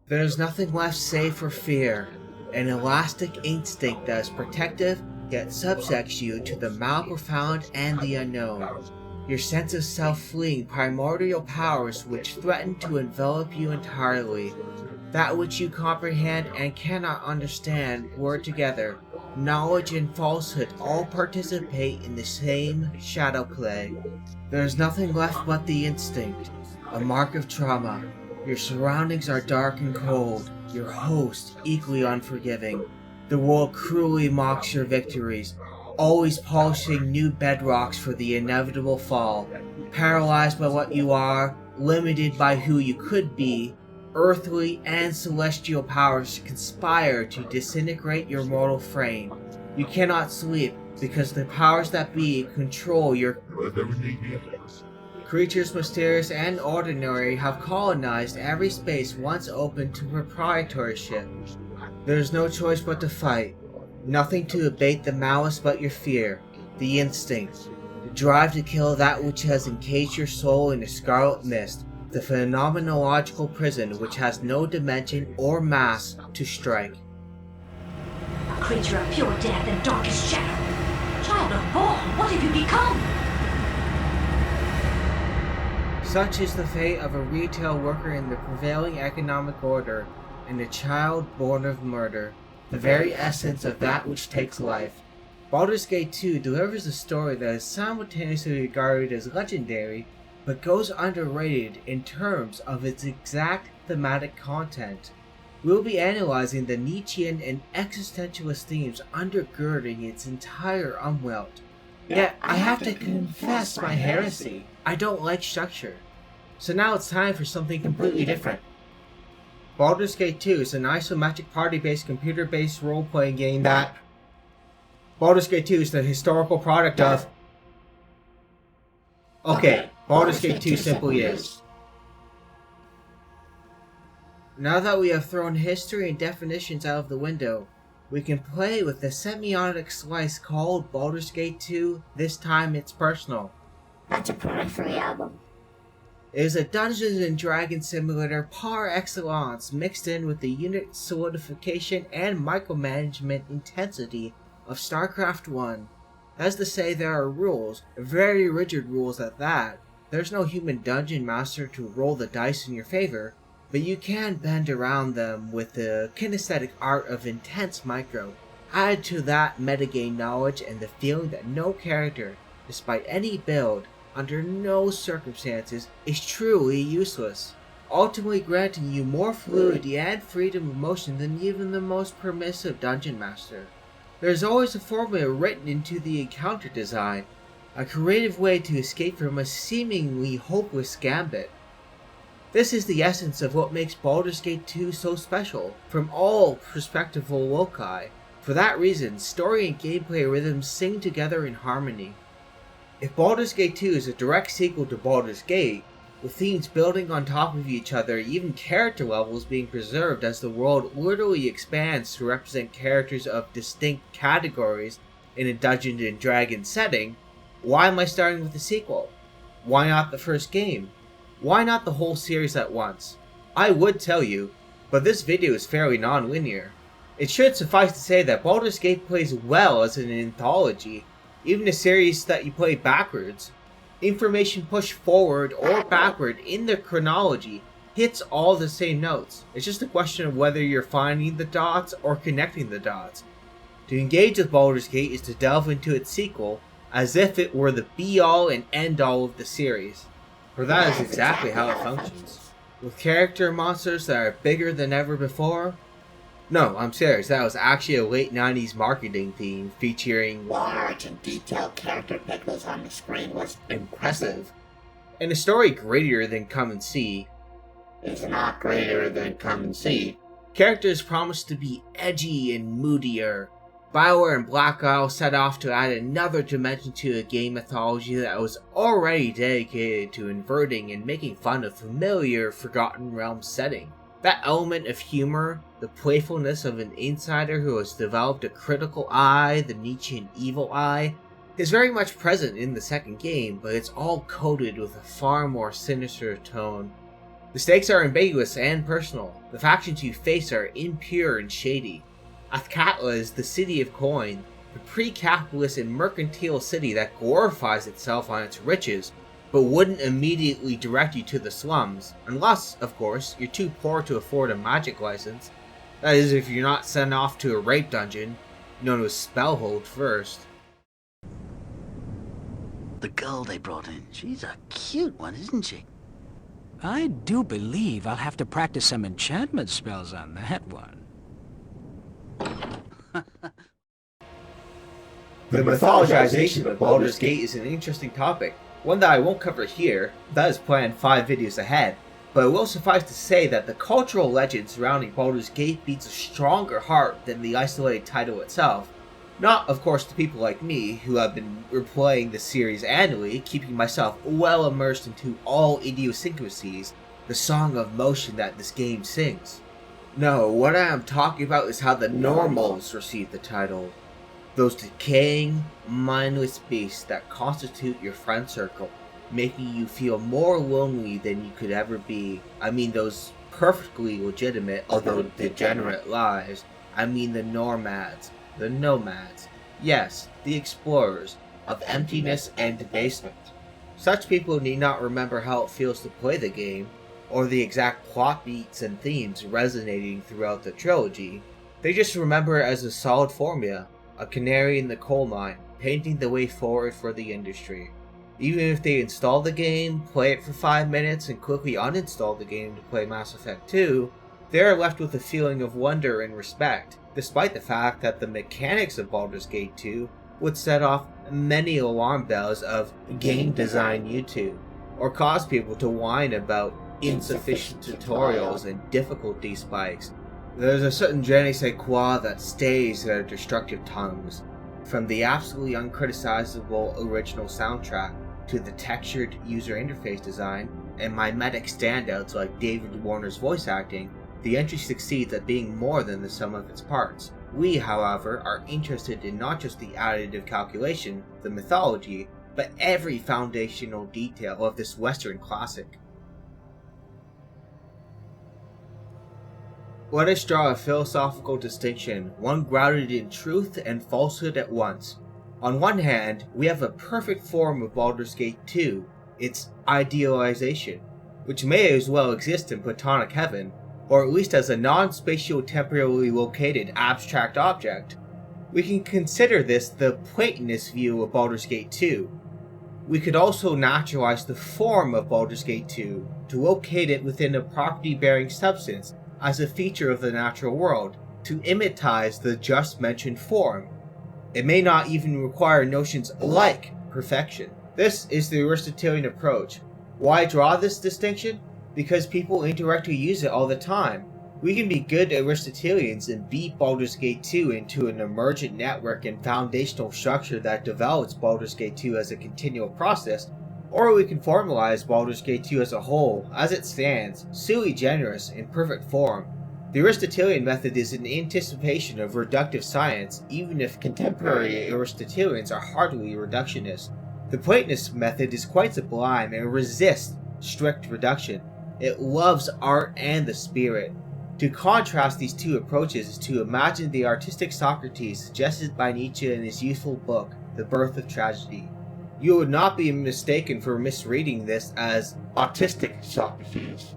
There is nothing left save for fear, an elastic instinct that is protective yet subjects you to the mal-profound and the unknown. Your sense of self fleeing primordial powers which threaten to envelop you entirely. That which you comprehend and cannot understand were together. Knowledge and falsehood all participate in the same shadow play. There is nothing left but the instinct, a mark of trauma. Your surroundings are dark and cold, your host equally unforgiving. The world cruelly mocks your victories, always polishing new bedrocks for the inevitable fall. Paralyzed by what you are, limited by who you could be, earthly and celestial powers conspire to disintegrate your mortal frame. You cannot sleep because the powers that be control your creatures mysterious and ordinary have colonized every space once open to proprietorship. There is no choice but to fight. Nothing to abate the malice but your fear, the instinct, the drive to kill that which has encaged your soul in a scarlet mist, the phenomenological prison which has no dimension or mass to strike. A creature of pure death and darkest shadow. Child of Baal, what have you become? Such is the fate of a retail worker in the prevailing economic order, and a child born of murder, the very essence of that which takes life. Baldur's Gate 2 delivers a story that is simultaneously regarded as legendary, but goes underrated in terms of its exact thematic content. We'll be analyzing the Nietzschean and existentialist themes undergirding its entire umwelt. Yet, I have to confess my heresy. I don't like structure. So now it's time for something completely different. Baldur's Gate 2 is an isometric party-based computer-based role-playing game that... Baldur's Gate 2 is the historical product of... Okay, Baldur's Gate 2 simply is. Now that we have thrown history and definitions out of the window, we can play with the semiotic slice called Baldur's Gate 2, this time it's personal. That's a periphery album. It is a Dungeons and Dragons simulator par excellence mixed in with the unit solidification and micromanagement intensity of StarCraft 1. That is to say, there are rules, very rigid rules at that. There's no human dungeon master to roll the dice in your favor, but you can bend around them with the kinesthetic art of intense micro. Add to that metagame knowledge and the feeling that no character, despite any build, under no circumstances, is truly useless, ultimately granting you more fluidity and freedom of motion than even the most permissive dungeon master. There is always a formula written into the encounter design, a creative way to escape from a seemingly hopeless gambit. This is the essence of what makes Baldur's Gate 2 so special, from all perspectival loci. For that reason, story and gameplay rhythms sing together in harmony. If Baldur's Gate 2 is a direct sequel to Baldur's Gate, with themes building on top of each other, even character levels being preserved as the world literally expands to represent characters of distinct categories in a Dungeons and Dragons setting, why am I starting with the sequel? Why not the first game? Why not the whole series at once? I would tell you, but this video is fairly non-linear. It should suffice to say that Baldur's Gate plays well as an anthology, even a series that you play backwards. Information pushed forward or backward in the chronology hits all the same notes. It's just a question of whether you're finding the dots or connecting the dots. To engage with Baldur's Gate is to delve into its sequel as if it were the be-all and end-all of the series. For that is exactly how it functions. With character monsters that are bigger than ever before. No, I'm serious, that was actually a late 90s marketing theme featuring Large and detailed character pixels on the screen was impressive. And a story greater than Come and See. It's not greater than Come and See. Characters promised to be edgy and moodier. BioWare and Black Isle set off to add another dimension to a game mythology that was already dedicated to inverting and making fun of familiar Forgotten Realms setting. That element of humor, the playfulness of an insider who has developed a critical eye, the Nietzschean evil eye, is very much present in the second game, but it's all coated with a far more sinister tone. The stakes are ambiguous and personal. The factions you face are impure and shady. Athkatla is the city of coin, the pre-capitalist and mercantile city that glorifies itself on its riches, but wouldn't immediately direct you to the slums, unless, of course, you're too poor to afford a magic license. That is, if you're not sent off to a rape dungeon, known as Spellhold first. The girl they brought in, she's a cute one, isn't she? I do believe I'll have to practice some enchantment spells on that one. The mythologization of Baldur's Gate is an interesting topic, one that I won't cover here, that is planned 5 videos ahead, but it will suffice to say that the cultural legend surrounding Baldur's Gate beats a stronger heart than the isolated title itself. Not, of course, to people like me, who have been replaying the series annually, keeping myself well immersed into all idiosyncrasies, the song of motion that this game sings. No, what I am talking about is how the normals receive the title. Those decaying, mindless beasts that constitute your friend circle, making you feel more lonely than you could ever be. I mean those perfectly legitimate, although degenerate lives. I mean the nomads, the nomads, yes, the explorers, of emptiness and debasement. Such people need not remember how it feels to play the game, or the exact plot beats and themes resonating throughout the trilogy. They just remember it as a solid formula, a canary in the coal mine, painting the way forward for the industry. Even if they install the game, play it for 5 minutes, and quickly uninstall the game to play Mass Effect 2, they are left with a feeling of wonder and respect, despite the fact that the mechanics of Baldur's Gate 2 would set off many alarm bells of game design YouTube, or cause people to whine about insufficient tutorials and difficulty spikes. There's a certain je ne sais quoi that stays their destructive tongues, from the absolutely uncriticizable original soundtrack to the textured user interface design and mimetic standouts like David Warner's voice acting. The entry succeeds at being more than the sum of its parts. We, however, are interested in not just the additive calculation, the mythology, but every foundational detail of this Western classic. Let us draw a philosophical distinction, one grounded in truth and falsehood at once. On one hand, we have a perfect form of Baldur's Gate 2, its idealization, which may as well exist in Platonic heaven, or at least as a non-spatial temporally located abstract object. We can consider this the Platonist view of Baldur's Gate 2. We could also naturalize the form of Baldur's Gate 2 to locate it within a property-bearing substance as a feature of the natural world, to imitize the just mentioned form. It may not even require notions like perfection. This is the Aristotelian approach. Why draw this distinction? Because people indirectly use it all the time. We can be good Aristotelians and beat Baldur's Gate 2 into an emergent network and foundational structure that develops Baldur's Gate 2 as a continual process, or we can formalize Baldur's Gate 2 as a whole, as it stands, sui generis, in perfect form. The Aristotelian method is an anticipation of reductive science, even if contemporary Aristotelians are hardly reductionist. The Platonist method is quite sublime and resists strict reduction. It loves art and the spirit. To contrast these two approaches is to imagine the artistic Socrates suggested by Nietzsche in his youthful book, The Birth of Tragedy. You would not be mistaken for misreading this as autistic Socrates.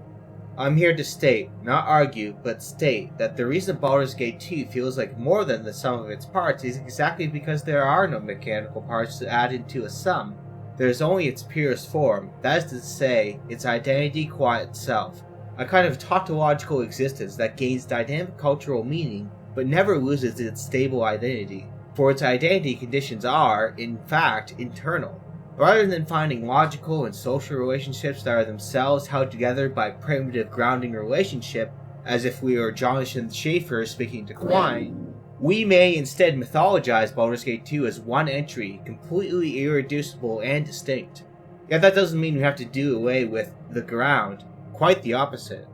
I'm here to state, not argue, but state that the reason Baldur's Gate 2 feels like more than the sum of its parts is exactly because there are no mechanical parts to add into a sum. There is only its purest form, that is to say, its identity qua itself, a kind of tautological existence that gains dynamic cultural meaning, but never loses its stable identity. For its identity conditions are, in fact, internal. Rather than finding logical and social relationships that are themselves held together by primitive grounding relationship, as if we were Jonathan Schaffer speaking to Quine, we may instead mythologize Baldur's Gate 2 as one entry, completely irreducible and distinct. Yet that doesn't mean we have to do away with the ground, quite the opposite.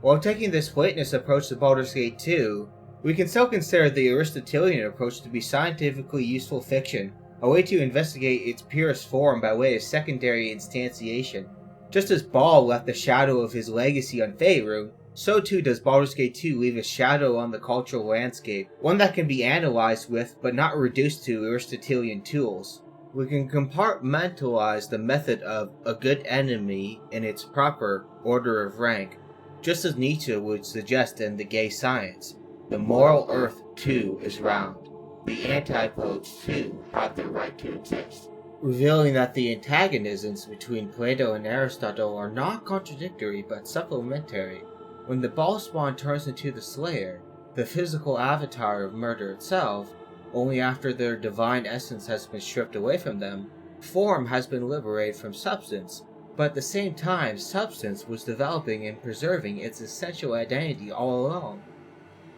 While taking this Platonist approach to Baldur's Gate 2, we can still consider the Aristotelian approach to be scientifically useful fiction, a way to investigate its purest form by way of secondary instantiation. Just as Baal left the shadow of his legacy on Faerûn, so too does Baldur's Gate 2 leave a shadow on the cultural landscape, one that can be analyzed with but not reduced to Aristotelian tools. We can compartmentalize the method of a good enemy in its proper order of rank, just as Nietzsche would suggest in The Gay Science. The moral earth, too, is round. The antipodes, too, have the right to exist. Revealing that the antagonisms between Plato and Aristotle are not contradictory but supplementary. When the Ballspawn turns into the Slayer, the physical avatar of murder itself, only after their divine essence has been stripped away from them, form has been liberated from substance, but at the same time substance was developing and preserving its essential identity all along.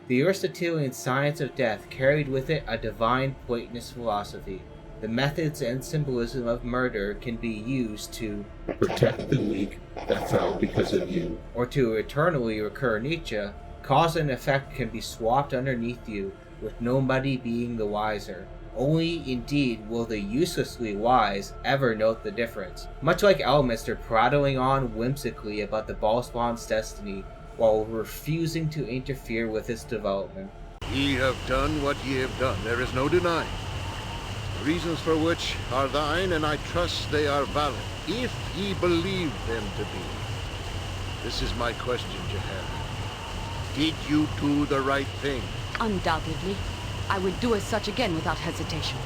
The Aristotelian science of death carried with it a divine Platonist philosophy. The methods and symbolism of murder can be used to protect the weak that fell because of you. Or to eternally recur Nietzsche, cause and effect can be swapped underneath you, with nobody being the wiser. Only indeed will the uselessly wise ever note the difference, much like Elminster prattling on whimsically about the Ballspawn's destiny, while refusing to interfere with its development. Ye have done what ye have done, there is no denying. Reasons for which are thine, and I trust they are valid, if ye believe them to be. This is my question, Jehan. Did you do the right thing? Undoubtedly. I would do as such again without hesitation.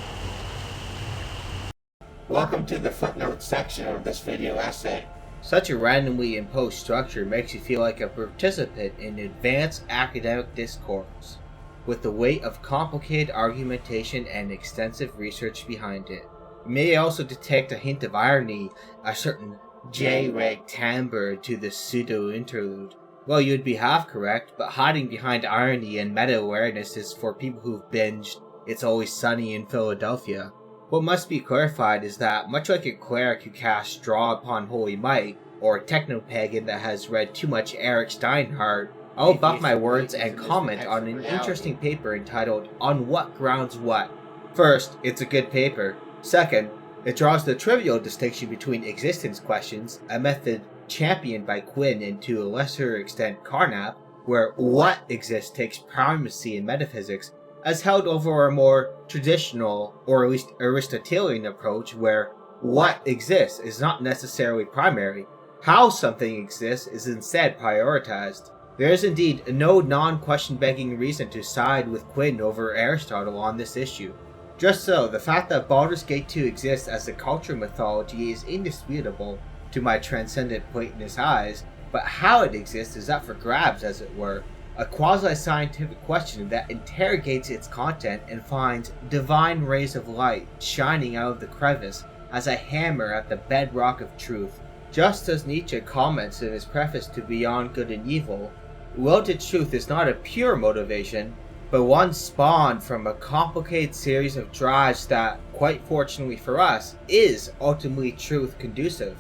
Welcome to the footnote section of this video essay. Such a randomly imposed structure makes you feel like a participant in advanced academic discourse, with the weight of complicated argumentation and extensive research behind it. You may also detect a hint of irony, a certain J-reg timbre to the pseudo-interlude. Well, you'd be half correct, but hiding behind irony and meta-awareness is for people who've binged It's Always Sunny in Philadelphia. What must be clarified is that, much like a cleric who casts straw upon holy might, or a techno-pagan that has read too much Eric Steinhardt, I'll buck my words and comment on an interesting paper entitled On What Grounds What. First, it's a good paper. Second, it draws the trivial distinction between existence questions, a method championed by Quinn and to a lesser extent Carnap, where what exists takes primacy in metaphysics, as held over a more traditional, or at least Aristotelian approach where what exists is not necessarily primary. How something exists is instead prioritized. There is indeed no non-question begging reason to side with Quinn over Aristotle on this issue. Just so, the fact that Baldur's Gate 2 exists as a cultural mythology is indisputable to my transcendent Platonist eyes, but how it exists is up for grabs, as it were, a quasi-scientific question that interrogates its content and finds divine rays of light shining out of the crevice as a hammer at the bedrock of truth. Just as Nietzsche comments in his preface to Beyond Good and Evil, will to truth is not a pure motivation, but one spawned from a complicated series of drives that, quite fortunately for us, is ultimately truth conducive.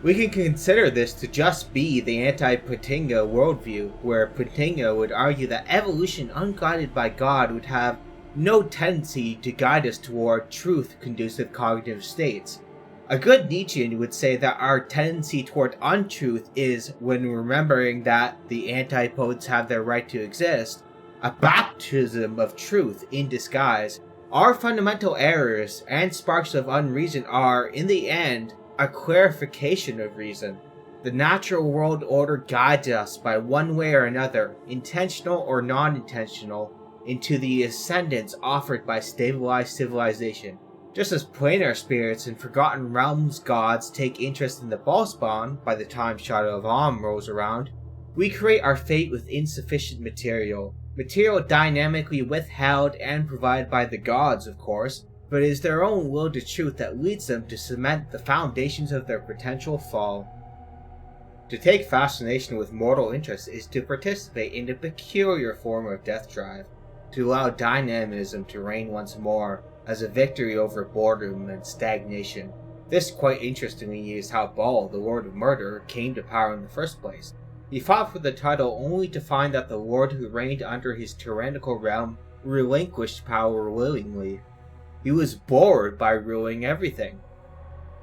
We can consider this to just be the anti-Puttinga worldview, where Puttinga would argue that evolution unguided by God would have no tendency to guide us toward truth-conducive cognitive states. A good Nietzschean would say that our tendency toward untruth is, when remembering that the antipodes have their right to exist, a baptism of truth in disguise. Our fundamental errors and sparks of unreason are, in the end, a clarification of reason. The natural world order guides us by one way or another, intentional or non-intentional, into the ascendance offered by stabilized civilization. Just as planar spirits in Forgotten Realms gods take interest in the Ballspawn by the time Shadow of Om rolls around, we create our fate with insufficient material. Material dynamically withheld and provided by the gods, of course, but it is their own will to truth that leads them to cement the foundations of their potential fall. To take fascination with mortal interest is to participate in a peculiar form of death drive, to allow dynamism to reign once more, as a victory over boredom and stagnation. This, quite interestingly, is how Baal, the Lord of Murder, came to power in the first place. He fought for the title only to find that the lord who reigned under his tyrannical realm relinquished power willingly. He was bored by ruling everything.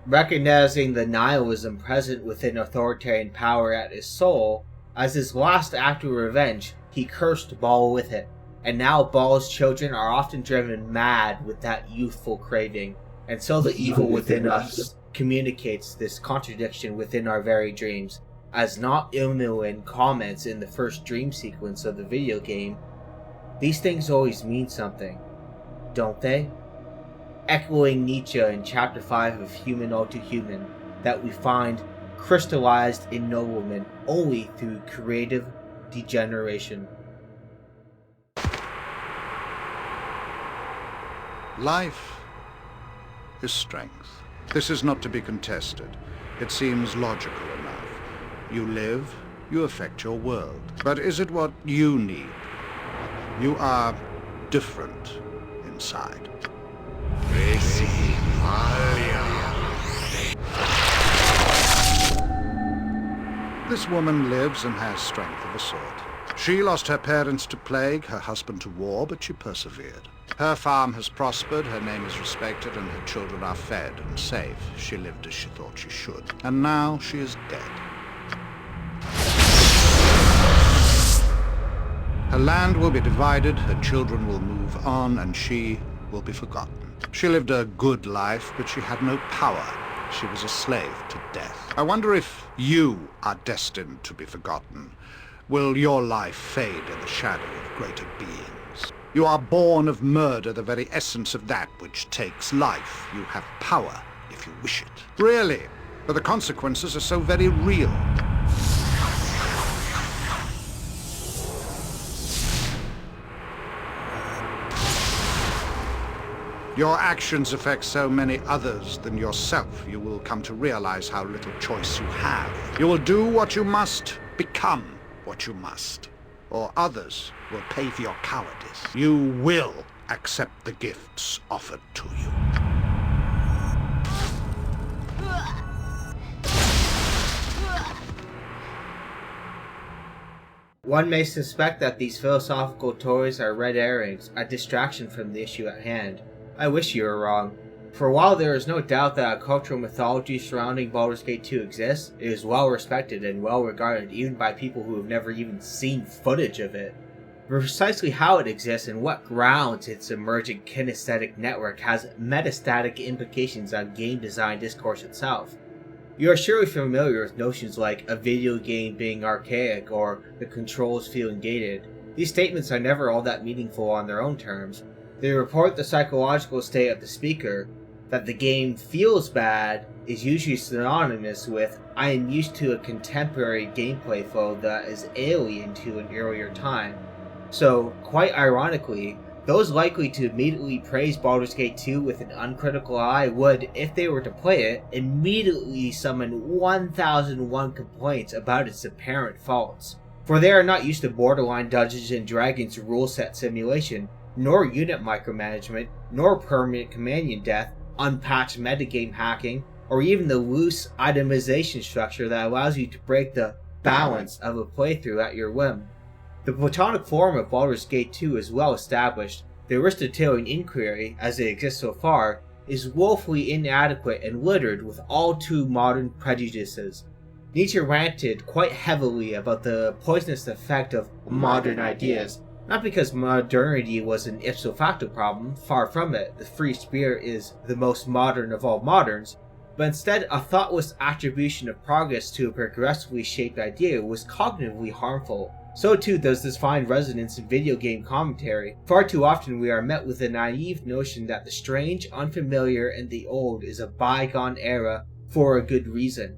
Recognizing the nihilism present within authoritarian power at his soul, as his last act of revenge, he cursed Bal with it, and now Bal's children are often driven mad with that youthful craving, and so the evil within us communicates this contradiction within our very dreams, as not Ilmilin comments in the first dream sequence of the video game. These things always mean something, don't they? Echoing Nietzsche in Chapter 5 of Human All Too Human, that we find crystallized ennoblement only through creative degeneration. Life is strength. This is not to be contested. It seems logical enough. You live, you affect your world. But is it what you need? You are different inside. This woman lives and has strength of a sort. She lost her parents to plague, her husband to war, but she persevered. Her farm has prospered, her name is respected, and her children are fed and safe. She lived as she thought she should. And now she is dead. Her land will be divided, her children will move on, and she will be forgotten. She lived a good life, but she had no power. She was a slave to death. I wonder if you are destined to be forgotten. Will your life fade in the shadow of greater beings? You are born of murder, the very essence of that which takes life. You have power if you wish it. Really, but the consequences are so very real. Your actions affect so many others than yourself. You will come to realize how little choice you have. You will do what you must, become what you must, or others will pay for your cowardice. You will accept the gifts offered to you. One may suspect that these philosophical toys are red herrings, a distraction from the issue at hand. I wish you were wrong. For while there is no doubt that a cultural mythology surrounding Baldur's Gate 2 exists, it is well respected and well regarded even by people who have never even seen footage of it. Precisely how it exists and what grounds its emerging kinesthetic network has metastatic implications on game design discourse itself. You are surely familiar with notions like a video game being archaic or the controls feeling dated. These statements are never all that meaningful on their own terms. They report the psychological state of the speaker. That the game feels bad is usually synonymous with I am used to a contemporary gameplay flow that is alien to an earlier time. So, quite ironically, those likely to immediately praise Baldur's Gate 2 with an uncritical eye would, if they were to play it, immediately summon 1001 complaints about its apparent faults. For they are not used to borderline Dungeons & Dragons rule set simulation, nor unit micromanagement, nor permanent companion death, unpatched metagame hacking, or even the loose itemization structure that allows you to break the balance of a playthrough at your whim. The platonic form of Baldur's Gate 2 is well established. The Aristotelian inquiry, as it exists so far, is woefully inadequate and littered with all too modern prejudices. Nietzsche ranted quite heavily about the poisonous effect of modern ideas, not because modernity was an ipso facto problem, far from it, the free spirit is the most modern of all moderns, but instead a thoughtless attribution of progress to a progressively shaped idea was cognitively harmful. So too does this find resonance in video game commentary. Far too often we are met with the naive notion that the strange, unfamiliar, and the old is a bygone era for a good reason.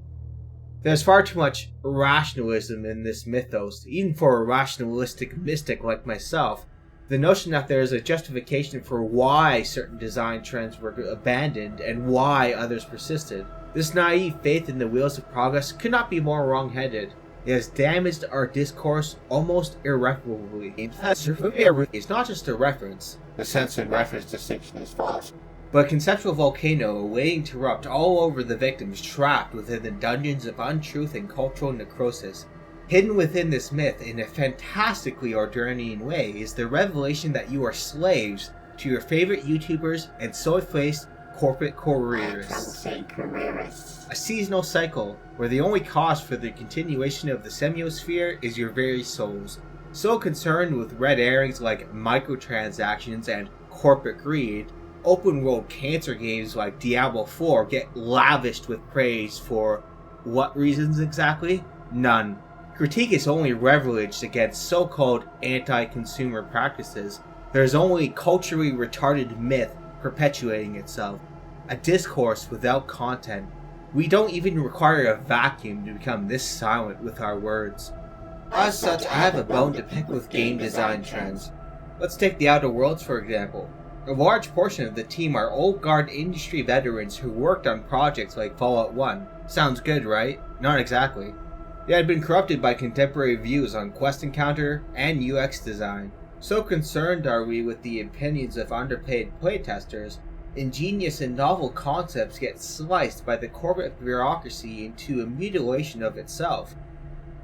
There's far too much rationalism in this mythos, even for a rationalistic mystic like myself. The notion that there is a justification for why certain design trends were abandoned and why others persisted. This naive faith in the wheels of progress could not be more wrong-headed. It has damaged our discourse almost irreparably. It's not just a reference. The sense and reference distinction is false. But a conceptual volcano awaiting to erupt all over the victims trapped within the dungeons of untruth and cultural necrosis. Hidden within this myth in a fantastically Ordurian way is the revelation that you are slaves to your favorite YouTubers and soy-faced, corporate I have trouble careerists. saying careerists. A seasonal cycle, where the only cause for the continuation of the semiosphere is your very souls. So concerned with red herrings like microtransactions and corporate greed, open world cancer games like Diablo 4 get lavished with praise for what reasons exactly? None. Critique is only leveraged against so-called anti-consumer practices. There's only culturally retarded myth perpetuating itself. A discourse without content. We don't even require a vacuum to become this silent with our words. As such, I have a bone to pick with game design trends. Let's take the Outer Worlds for example. A large portion of the team are old guard industry veterans who worked on projects like Fallout 1. Sounds good, right? Not exactly. They had been corrupted by contemporary views on quest encounter and UX design. So concerned are we with the opinions of underpaid playtesters, ingenious and novel concepts get sliced by the corporate bureaucracy into a mutilation of itself.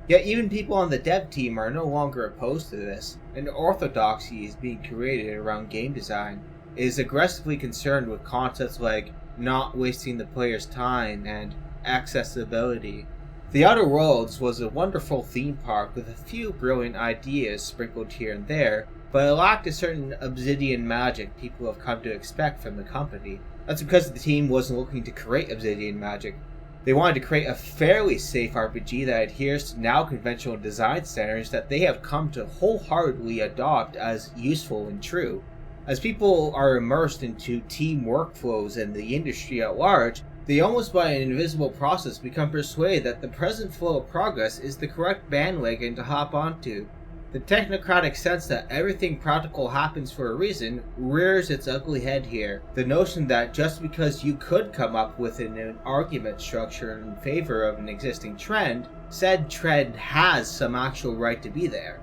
Yet even people on the dev team are no longer opposed to this. An orthodoxy is being created around game design. It is aggressively concerned with concepts like not wasting the player's time and accessibility. The Outer Worlds was a wonderful theme park with a few brilliant ideas sprinkled here and there, but it lacked a certain obsidian magic people have come to expect from the company. That's because the team wasn't looking to create obsidian magic. They wanted to create a fairly safe RPG that adheres to now conventional design standards that they have come to wholeheartedly adopt as useful and true. As people are immersed into team workflows and the industry at large, they almost by an invisible process become persuaded that the present flow of progress is the correct bandwagon to hop onto. The technocratic sense that everything practical happens for a reason rears its ugly head here. The notion that just because you could come up with an argument structure in favor of an existing trend, said trend has some actual right to be there.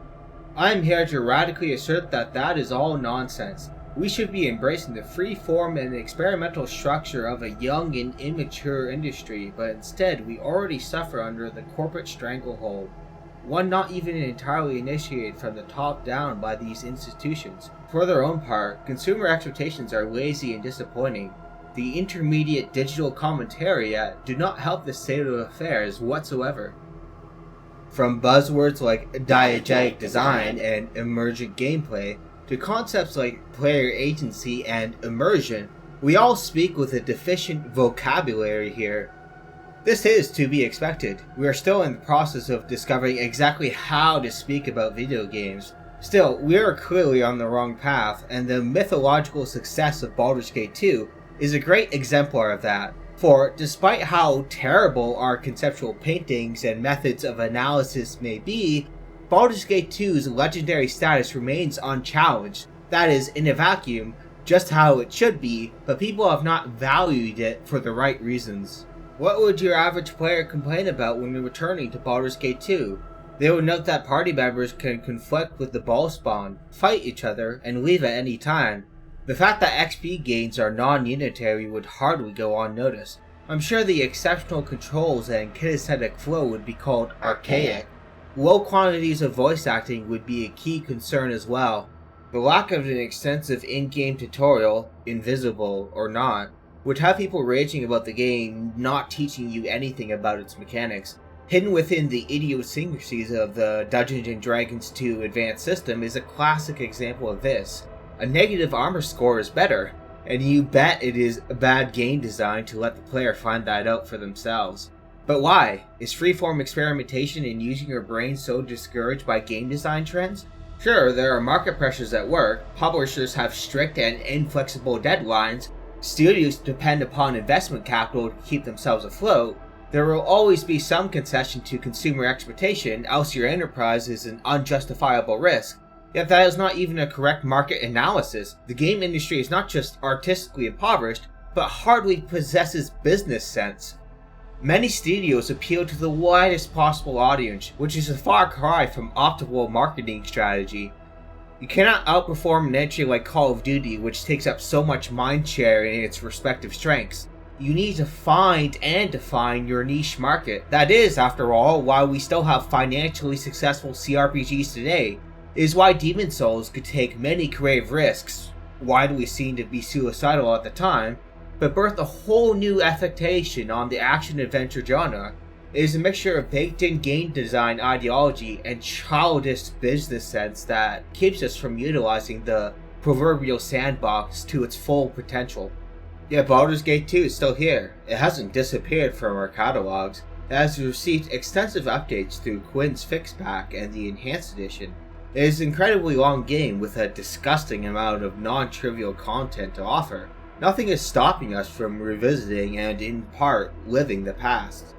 I am here to radically assert that that is all nonsense. We should be embracing the free form and experimental structure of a young and immature industry, but instead we already suffer under the corporate stranglehold. One not even entirely initiated from the top down by these institutions. For their own part, consumer expectations are lazy and disappointing. The intermediate digital commentariat do not help the state of affairs whatsoever. From buzzwords like diegetic design and emergent gameplay, to concepts like player agency and immersion, we all speak with a deficient vocabulary here. This is to be expected. We are still in the process of discovering exactly how to speak about video games. Still, we are clearly on the wrong path, and the mythological success of Baldur's Gate 2 is a great exemplar of that. For, despite how terrible our conceptual paintings and methods of analysis may be, Baldur's Gate 2's legendary status remains unchallenged. That is, in a vacuum, just how it should be, but people have not valued it for the right reasons. What would your average player complain about when returning to Baldur's Gate 2? They would note that party members can conflict with the ball spawn, fight each other, and leave at any time. The fact that XP gains are non-unitary would hardly go unnoticed. I'm sure the exceptional controls and kinesthetic flow would be called archaic. Low quantities of voice acting would be a key concern as well. The lack of an extensive in-game tutorial, invisible or not, would have people raging about the game not teaching you anything about its mechanics. Hidden within the idiosyncrasies of the Dungeons & Dragons 2 advanced system is a classic example of this. A negative armor score is better, and you bet it is bad game design to let the player find that out for themselves. But why? Is freeform experimentation and using your brain so discouraged by game design trends? Sure, there are market pressures at work, publishers have strict and inflexible deadlines, studios depend upon investment capital to keep themselves afloat. There will always be some concession to consumer expectation, else your enterprise is an unjustifiable risk. Yet that is not even a correct market analysis. The game industry is not just artistically impoverished, but hardly possesses business sense. Many studios appeal to the widest possible audience, which is a far cry from optimal marketing strategy. You cannot outperform an entry like Call of Duty, which takes up so much mindshare in its respective strengths. You need to find and define your niche market. That is, after all, why we still have financially successful CRPGs today. It is why Demon Souls could take many creative risks, widely seen to be suicidal at the time, but birthed a whole new affectation on the action-adventure genre. It is a mixture of baked-in game design ideology and childish business sense that keeps us from utilizing the proverbial sandbox to its full potential. Yet Baldur's Gate 2 is still here. It hasn't disappeared from our catalogs. It has received extensive updates through Quinn's Fix Pack and the Enhanced Edition. It is an incredibly long game with a disgusting amount of non-trivial content to offer. Nothing is stopping us from revisiting and, in part, living the past.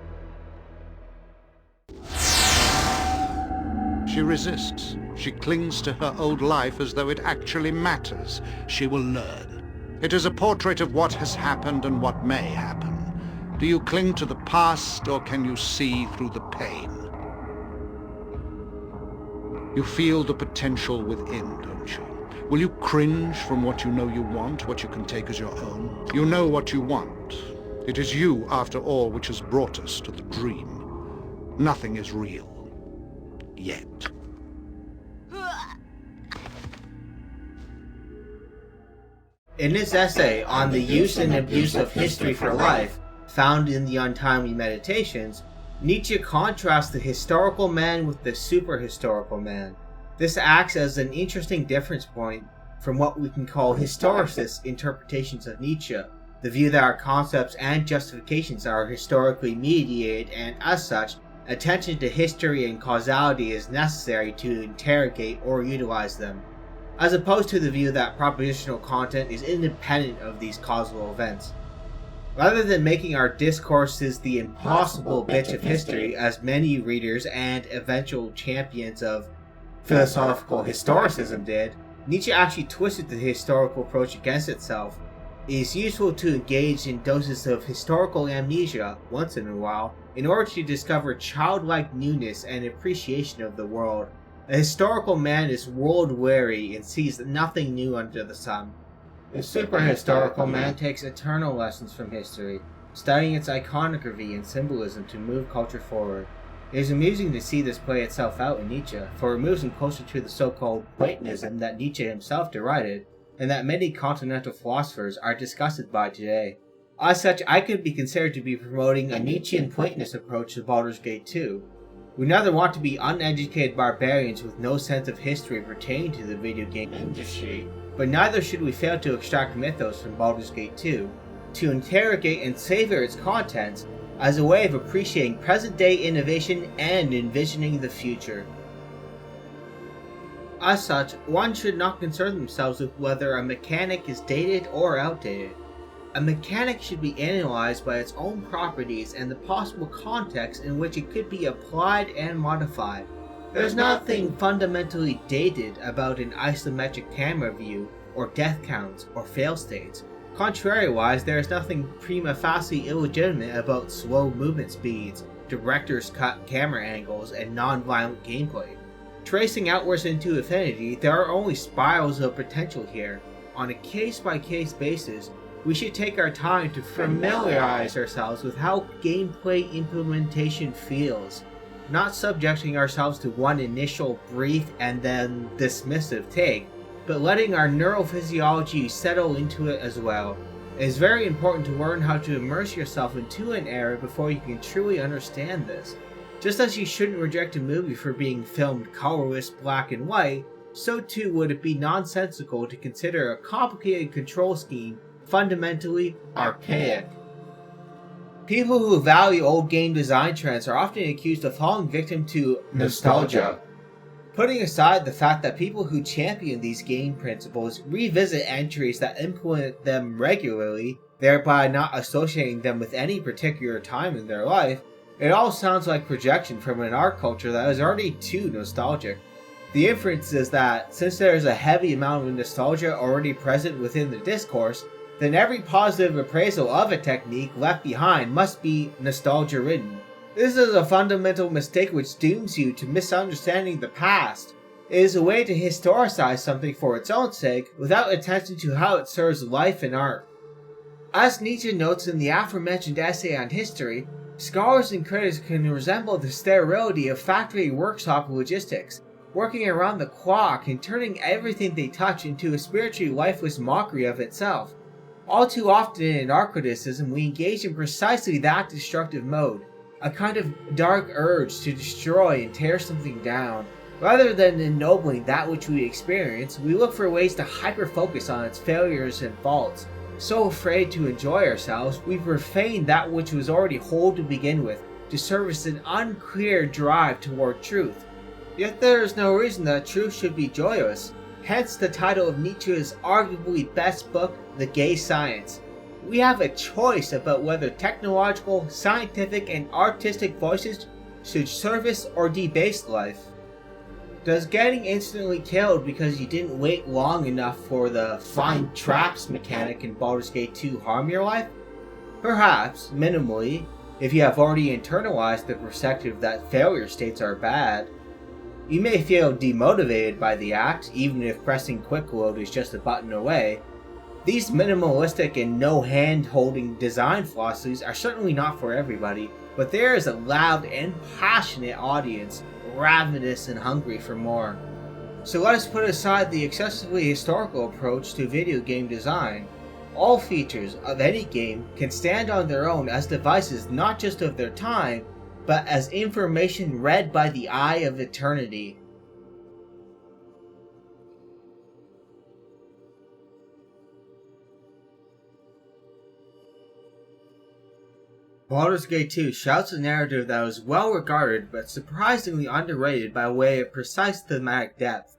She resists. She clings to her old life as though it actually matters. She will learn. It is a portrait of what has happened and what may happen. Do you cling to the past, or can you see through the pain? You feel the potential within, don't you? Will you cringe from what you know you want, what you can take as your own? You know what you want. It is you, after all, which has brought us to the dream. Nothing is real. Yet. In his essay on the use and abuse of history for life, found in the Untimely Meditations, Nietzsche contrasts the historical man with the superhistorical man. This acts as an interesting difference point from what we can call historicist interpretations of Nietzsche, the view that our concepts and justifications are historically mediated and, as such, attention to history and causality is necessary to interrogate or utilize them, as opposed to the view that propositional content is independent of these causal events. Rather than making our discourses the impossible bitch of history, as many readers and eventual champions of philosophical historicism did, Nietzsche actually twisted the historical approach against itself. It is useful to engage in doses of historical amnesia once in a while in order to discover childlike newness and appreciation of the world. A historical man is world-weary and sees nothing new under the sun. The superhistorical man takes eternal lessons from history, studying its iconography and symbolism to move culture forward. It is amusing to see this play itself out in Nietzsche, for it moves him closer to the so-called Platonism that Nietzsche himself derided, and that many continental philosophers are disgusted by today. As such, I could be considered to be promoting a Nietzschean Platonist approach to Baldur's Gate 2. We neither want to be uneducated barbarians with no sense of history pertaining to the video game industry, but neither should we fail to extract mythos from Baldur's Gate 2, to interrogate and savor its contents as a way of appreciating present-day innovation and envisioning the future. As such, one should not concern themselves with whether a mechanic is dated or outdated. A mechanic should be analyzed by its own properties and the possible context in which it could be applied and modified. There is nothing fundamentally dated about an isometric camera view, or death counts, or fail states. Contrariwise, there is nothing prima facie illegitimate about slow movement speeds, director's cut camera angles, and non-violent gameplay. Tracing outwards into infinity, there are only spirals of potential here. On a case-by-case basis, we should take our time to familiarize ourselves with how gameplay implementation feels, not subjecting ourselves to one initial brief and then dismissive take, but letting our neurophysiology settle into it as well. It is very important to learn how to immerse yourself into an era before you can truly understand this. Just as you shouldn't reject a movie for being filmed colorless black and white, so too would it be nonsensical to consider a complicated control scheme fundamentally archaic. People who value old game design trends are often accused of falling victim to nostalgia. Putting aside the fact that people who champion these game principles revisit entries that implement them regularly, thereby not associating them with any particular time in their life, it all sounds like projection from an art culture that is already too nostalgic. The inference is that, since there is a heavy amount of nostalgia already present within the discourse, then every positive appraisal of a technique left behind must be nostalgia-ridden. This is a fundamental mistake which dooms you to misunderstanding the past. It is a way to historicize something for its own sake, without attention to how it serves life and art. As Nietzsche notes in the aforementioned essay on history, scholars and critics can resemble the sterility of factory workshop logistics, working around the clock and turning everything they touch into a spiritually lifeless mockery of itself. All too often in our criticism, we engage in precisely that destructive mode, a kind of dark urge to destroy and tear something down. Rather than ennobling that which we experience, we look for ways to hyper-focus on its failures and faults. So afraid to enjoy ourselves, we profane that which was already whole to begin with, to service an unclear drive toward truth. Yet there is no reason that truth should be joyous. Hence the title of Nietzsche's arguably best book, The Gay Science. We have a choice about whether technological, scientific, and artistic voices should service or debase life. Does getting instantly killed because you didn't wait long enough for the find traps mechanic in Baldur's Gate 2 harm your life? Perhaps, minimally, if you have already internalized the perspective that failure states are bad. You may feel demotivated by the act, even if pressing quick load is just a button away. These minimalistic and no hand-holding design philosophies are certainly not for everybody, but there is a loud and passionate audience, ravenous and hungry for more. So let us put aside the excessively historical approach to video game design. All features of any game can stand on their own as devices not just of their time, but as information read by the eye of eternity. Baldur's Gate 2 shouts a narrative that was well regarded but surprisingly underrated by way of precise thematic depth.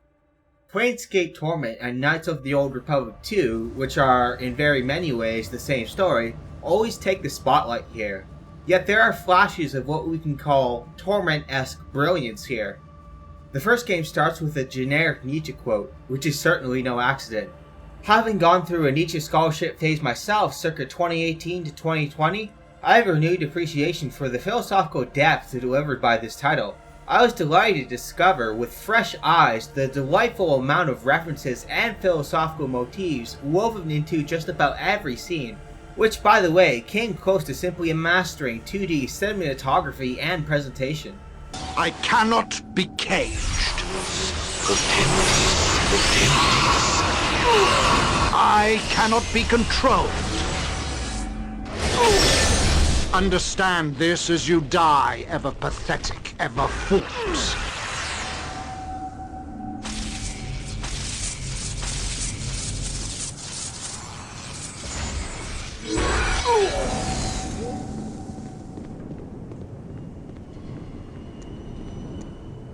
Planescape, Torment, and Knights of the Old Republic 2, which are in very many ways the same story, always take the spotlight here. Yet there are flashes of what we can call Torment-esque brilliance here. The first game starts with a generic Nietzsche quote, which is certainly no accident. Having gone through a Nietzsche scholarship phase myself circa 2018 to 2020, I have a renewed appreciation for the philosophical depth delivered by this title. I was delighted to discover with fresh eyes the delightful amount of references and philosophical motifs woven into just about every scene, which, by the way, came close to simply mastering 2D cinematography and presentation. I cannot be caged. I cannot be controlled. Understand this as you die, ever pathetic, ever fools.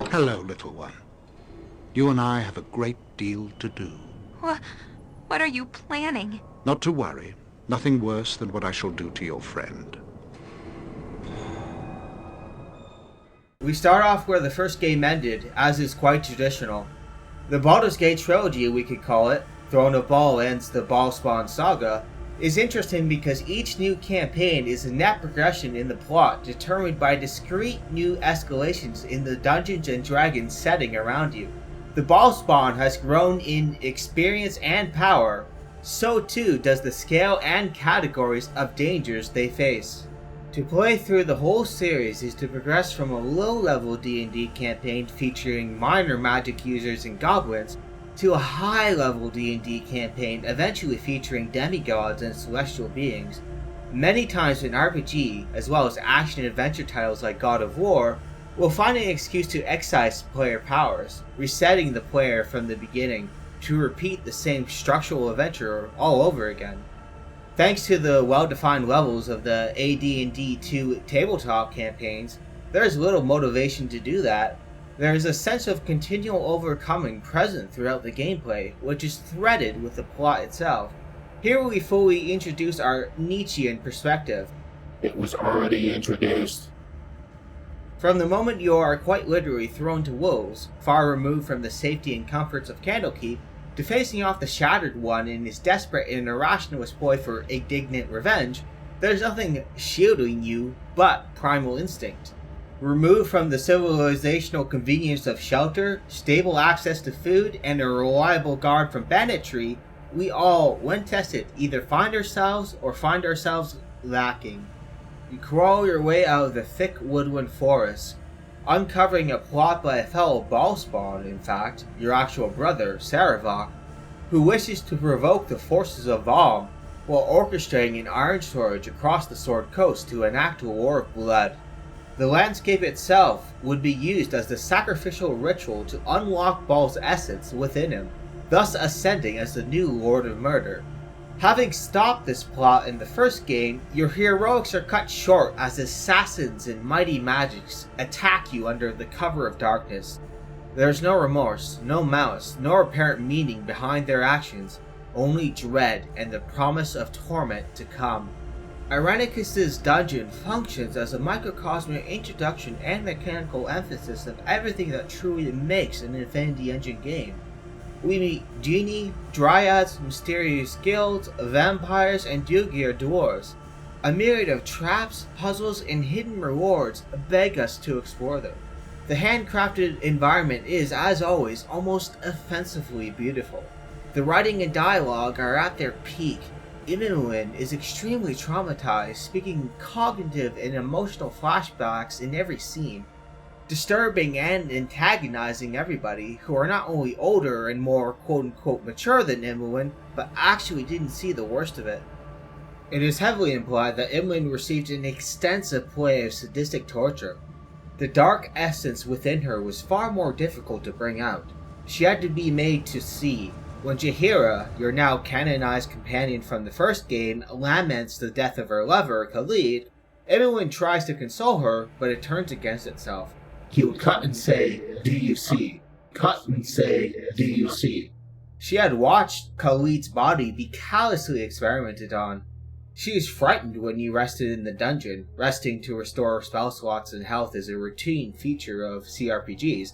Hello, little one. You and I have a great deal to do. What are you planning? Not to worry. Nothing worse than what I shall do to your friend. We start off where the first game ended, as is quite traditional. The Baldur's Gate trilogy, we could call it, Throne of Ball ends the Ballspawn saga, is interesting because each new campaign is a net progression in the plot determined by discrete new escalations in the Dungeons and Dragons setting around you. The Ballspawn has grown in experience and power, so too does the scale and categories of dangers they face. To play through the whole series is to progress from a low-level D&D campaign featuring minor magic users and goblins to a high-level D&D campaign eventually featuring demigods and celestial beings. Many times in RPG, as well as action-adventure titles like God of War, will find an excuse to excise player powers, resetting the player from the beginning to repeat the same structural adventure all over again. Thanks to the well-defined levels of the AD&D 2 tabletop campaigns, there is little motivation to do that. There is a sense of continual overcoming present throughout the gameplay, which is threaded with the plot itself. Here we fully introduce our Nietzschean perspective. It was already introduced. From the moment you are quite literally thrown to wolves, far removed from the safety and comforts of Candlekeep, to facing off the Shattered One in his desperate and irrational ploy for indignant revenge, there's nothing shielding you but primal instinct. Removed from the civilizational convenience of shelter, stable access to food, and a reliable guard from banditry, we all, when tested, either find ourselves lacking. You crawl your way out of the thick woodland forest, uncovering a plot by a fellow Ballspawn, in fact, your actual brother, Saravok, who wishes to provoke the forces of Valm, while orchestrating an iron surge across the Sword Coast to enact a war of blood. The landscape itself would be used as the sacrificial ritual to unlock Baal's essence within him, thus ascending as the new Lord of Murder. Having stopped this plot in the first game, your heroics are cut short as assassins and mighty magics attack you under the cover of darkness. There's no remorse, no malice, nor apparent meaning behind their actions, only dread and the promise of torment to come. Irenicus's dungeon functions as a microcosmic introduction and mechanical emphasis of everything that truly makes an Infinity Engine game. We meet genii, dryads, mysterious guilds, vampires, and Dugier dwarves. A myriad of traps, puzzles, and hidden rewards beg us to explore them. The handcrafted environment is, as always, almost offensively beautiful. The writing and dialogue are at their peak. Imoen is extremely traumatized, speaking cognitive and emotional flashbacks in every scene, disturbing and antagonizing everybody who are not only older and more quote-unquote mature than Imoen, but actually didn't see the worst of it. It is heavily implied that Imoen received an extensive play of sadistic torture. The dark essence within her was far more difficult to bring out. She had to be made to see. When Jaheira, your now canonized companion from the first game, laments the death of her lover, Khalid, Imoen tries to console her, but it turns against itself. He would cut and say, "Do you see?" Cut and say, "Do you see?" She had watched Khalid's body be callously experimented on. She was frightened when you rested in the dungeon. Resting to restore spell slots and health is a routine feature of CRPGs.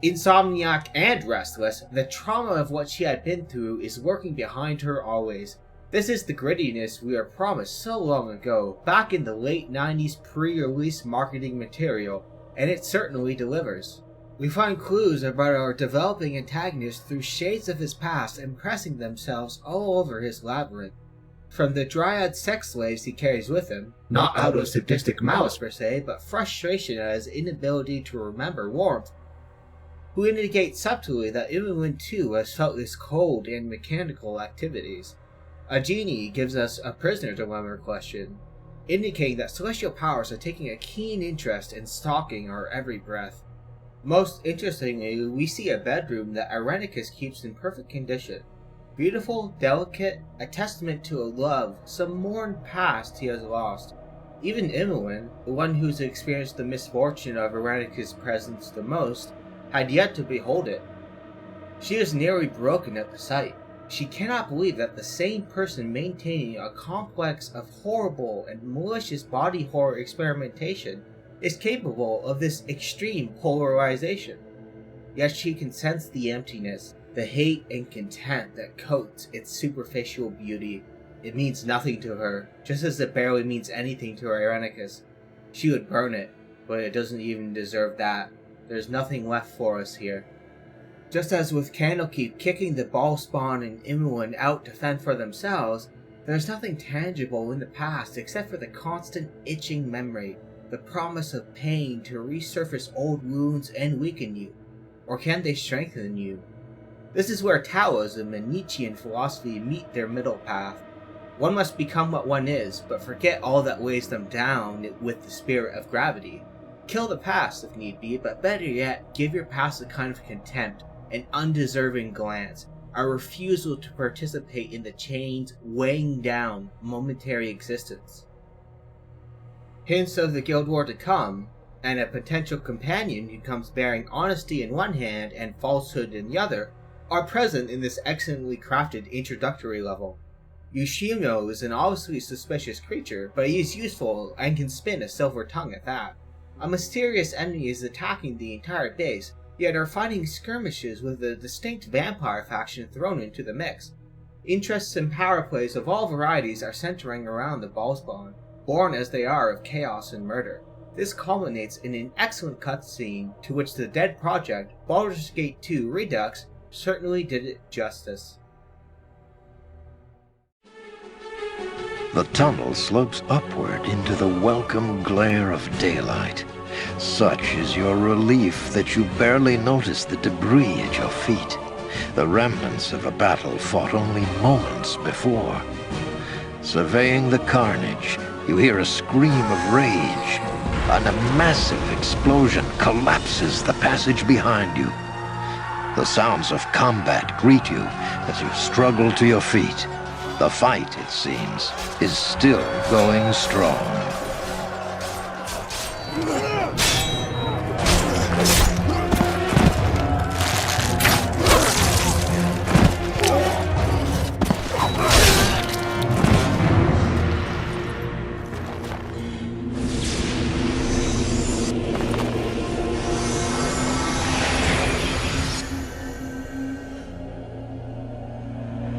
Insomniac and restless, the trauma of what she had been through is lurking behind her always. This is the grittiness we were promised so long ago, back in the late 90s pre-release marketing material, and it certainly delivers. We find clues about our developing antagonist through shades of his past impressing themselves all over his labyrinth. From the dryad sex slaves he carries with him, not out of sadistic malice per se, but frustration at his inability to remember warmth, who indicate subtly that Imoen too has felt this cold and mechanical activities. A genie gives us a prisoner dilemma question, indicating that celestial powers are taking a keen interest in stalking our every breath. Most interestingly, we see a bedroom that Irenicus keeps in perfect condition. Beautiful, delicate, a testament to a love, some mourned past he has lost. Even Imoen, the one who's experienced the misfortune of Irenicus' presence the most, had yet to behold it. She is nearly broken at the sight. She cannot believe that the same person maintaining a complex of horrible and malicious body horror experimentation is capable of this extreme polarization. Yet she can sense the emptiness, the hate and contempt that coats its superficial beauty. It means nothing to her, just as it barely means anything to Irenicus. She would burn it, but it doesn't even deserve that. There's nothing left for us here. Just as with Candlekeep kicking the Ballspawn and Imoen out to fend for themselves, there's nothing tangible in the past except for the constant itching memory, the promise of pain to resurface old wounds and weaken you. Or can they strengthen you? This is where Taoism and Nietzschean philosophy meet their middle path. One must become what one is, but forget all that weighs them down with the spirit of gravity. Kill the past if need be, but better yet, give your past a kind of contempt, an undeserving glance, a refusal to participate in the chains weighing down momentary existence. Hints of the Guild War to come, and a potential companion who comes bearing honesty in one hand and falsehood in the other, are present in this excellently crafted introductory level. Yoshino is an obviously suspicious creature, but he is useful and can spin a silver tongue at that. A mysterious enemy is attacking the entire base, yet are fighting skirmishes with a distinct vampire faction thrown into the mix. Interests and power plays of all varieties are centering around the Ballspawn, born as they are of chaos and murder. This culminates in an excellent cutscene to which the Dead Project, Baldur's Gate 2 Redux, certainly did it justice. The tunnel slopes upward into the welcome glare of daylight. Such is your relief that you barely notice the debris at your feet, the remnants of a battle fought only moments before. Surveying the carnage, you hear a scream of rage, and a massive explosion collapses the passage behind you. The sounds of combat greet you as you struggle to your feet. The fight, it seems, is still going strong.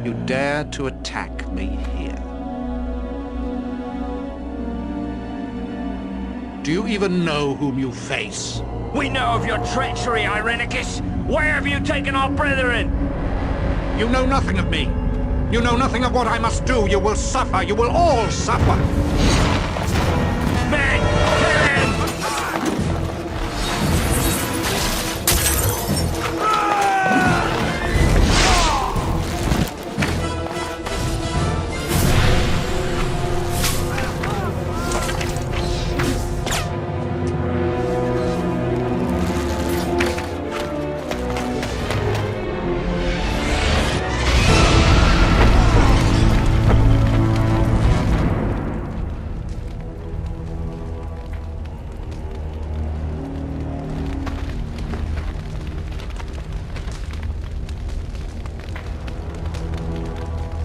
You dare to attack me here? Do you even know whom you face? We know of your treachery, Irenicus! Where have you taken our brethren? You know nothing of me. You know nothing of what I must do. You will suffer. You will all suffer. Men, kill him!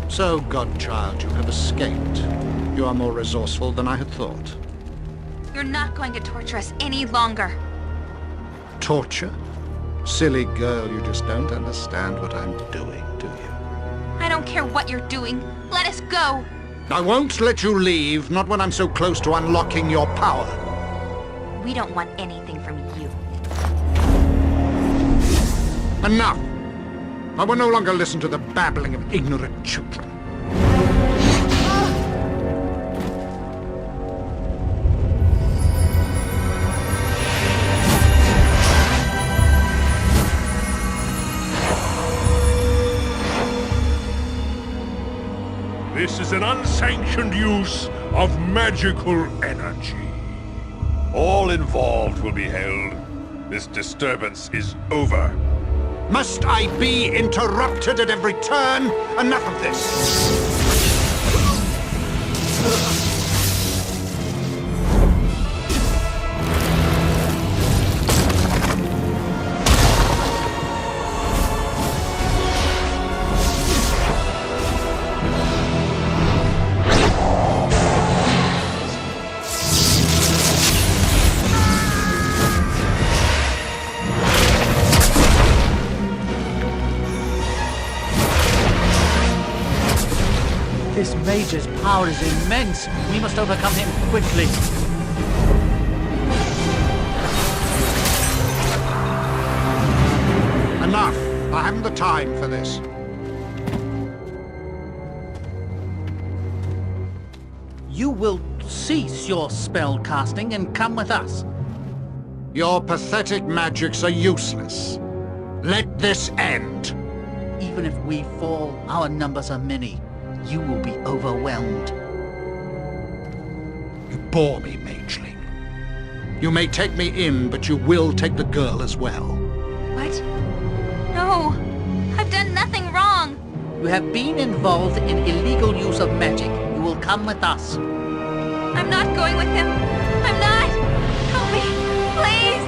So, godchild, you have escaped. You are more resourceful than I had thought. You're not going to torture us any longer. Torture? Silly girl, you just don't understand what I'm doing, do you? I don't care what you're doing. Let us go. I won't let you leave, not when I'm so close to unlocking your power. We don't want anything from you. Enough! I will no longer listen to the babbling of ignorant children. This is an unsanctioned use of magical energy. All involved will be held. This disturbance is over. Must I be interrupted at every turn? Enough of this! This mage's power is immense. We must overcome him quickly. Enough! I haven't the time for this. You will cease your spell casting and come with us. Your pathetic magics are useless. Let this end. Even if we fall, our numbers are many. You will be overwhelmed. You bore me, mageling. You may take me in, but you will take the girl as well. What? No! I've done nothing wrong! You have been involved in illegal use of magic. You will come with us. I'm not going with him! I'm not! Help me! Please!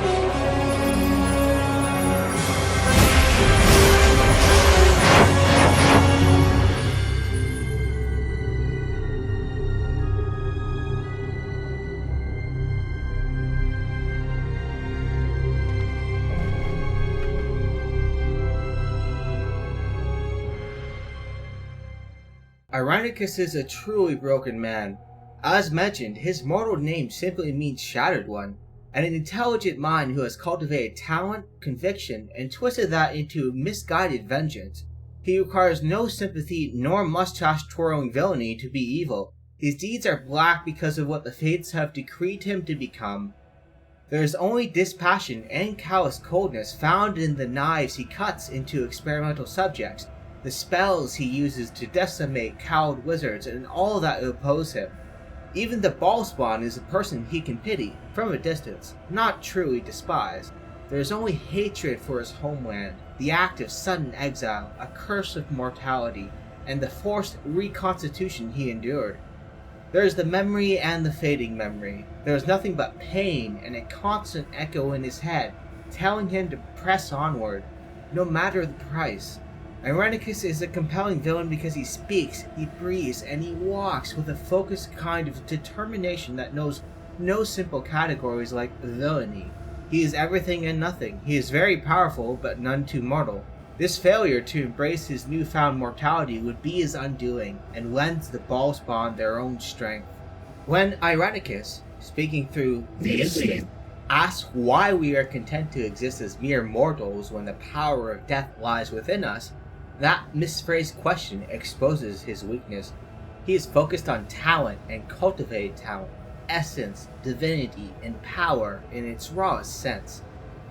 Irenicus is a truly broken man. As mentioned, his mortal name simply means Shattered One, and an intelligent mind who has cultivated talent, conviction, and twisted that into misguided vengeance. He requires no sympathy nor mustache-twirling villainy to be evil. His deeds are black because of what the fates have decreed him to become. There is only dispassion and callous coldness found in the knives he cuts into experimental subjects, the spells he uses to decimate cowed wizards and all that oppose him. Even the ballspawn is a person he can pity, from a distance, not truly despise. There is only hatred for his homeland, the act of sudden exile, a curse of mortality, and the forced reconstitution he endured. There is the memory and the fading memory. There is nothing but pain and a constant echo in his head, telling him to press onward, no matter the price. Irenicus is a compelling villain because he speaks, he breathes, and he walks with a focused kind of determination that knows no simple categories like villainy. He is everything and nothing. He is very powerful, but none too mortal. This failure to embrace his newfound mortality would be his undoing, and lends the ballspawn their own strength. When Irenicus, speaking through the incident, asks why we are content to exist as mere mortals when the power of death lies within us, that misphrased question exposes his weakness. He is focused on talent and cultivated talent, essence, divinity, and power in its rawest sense.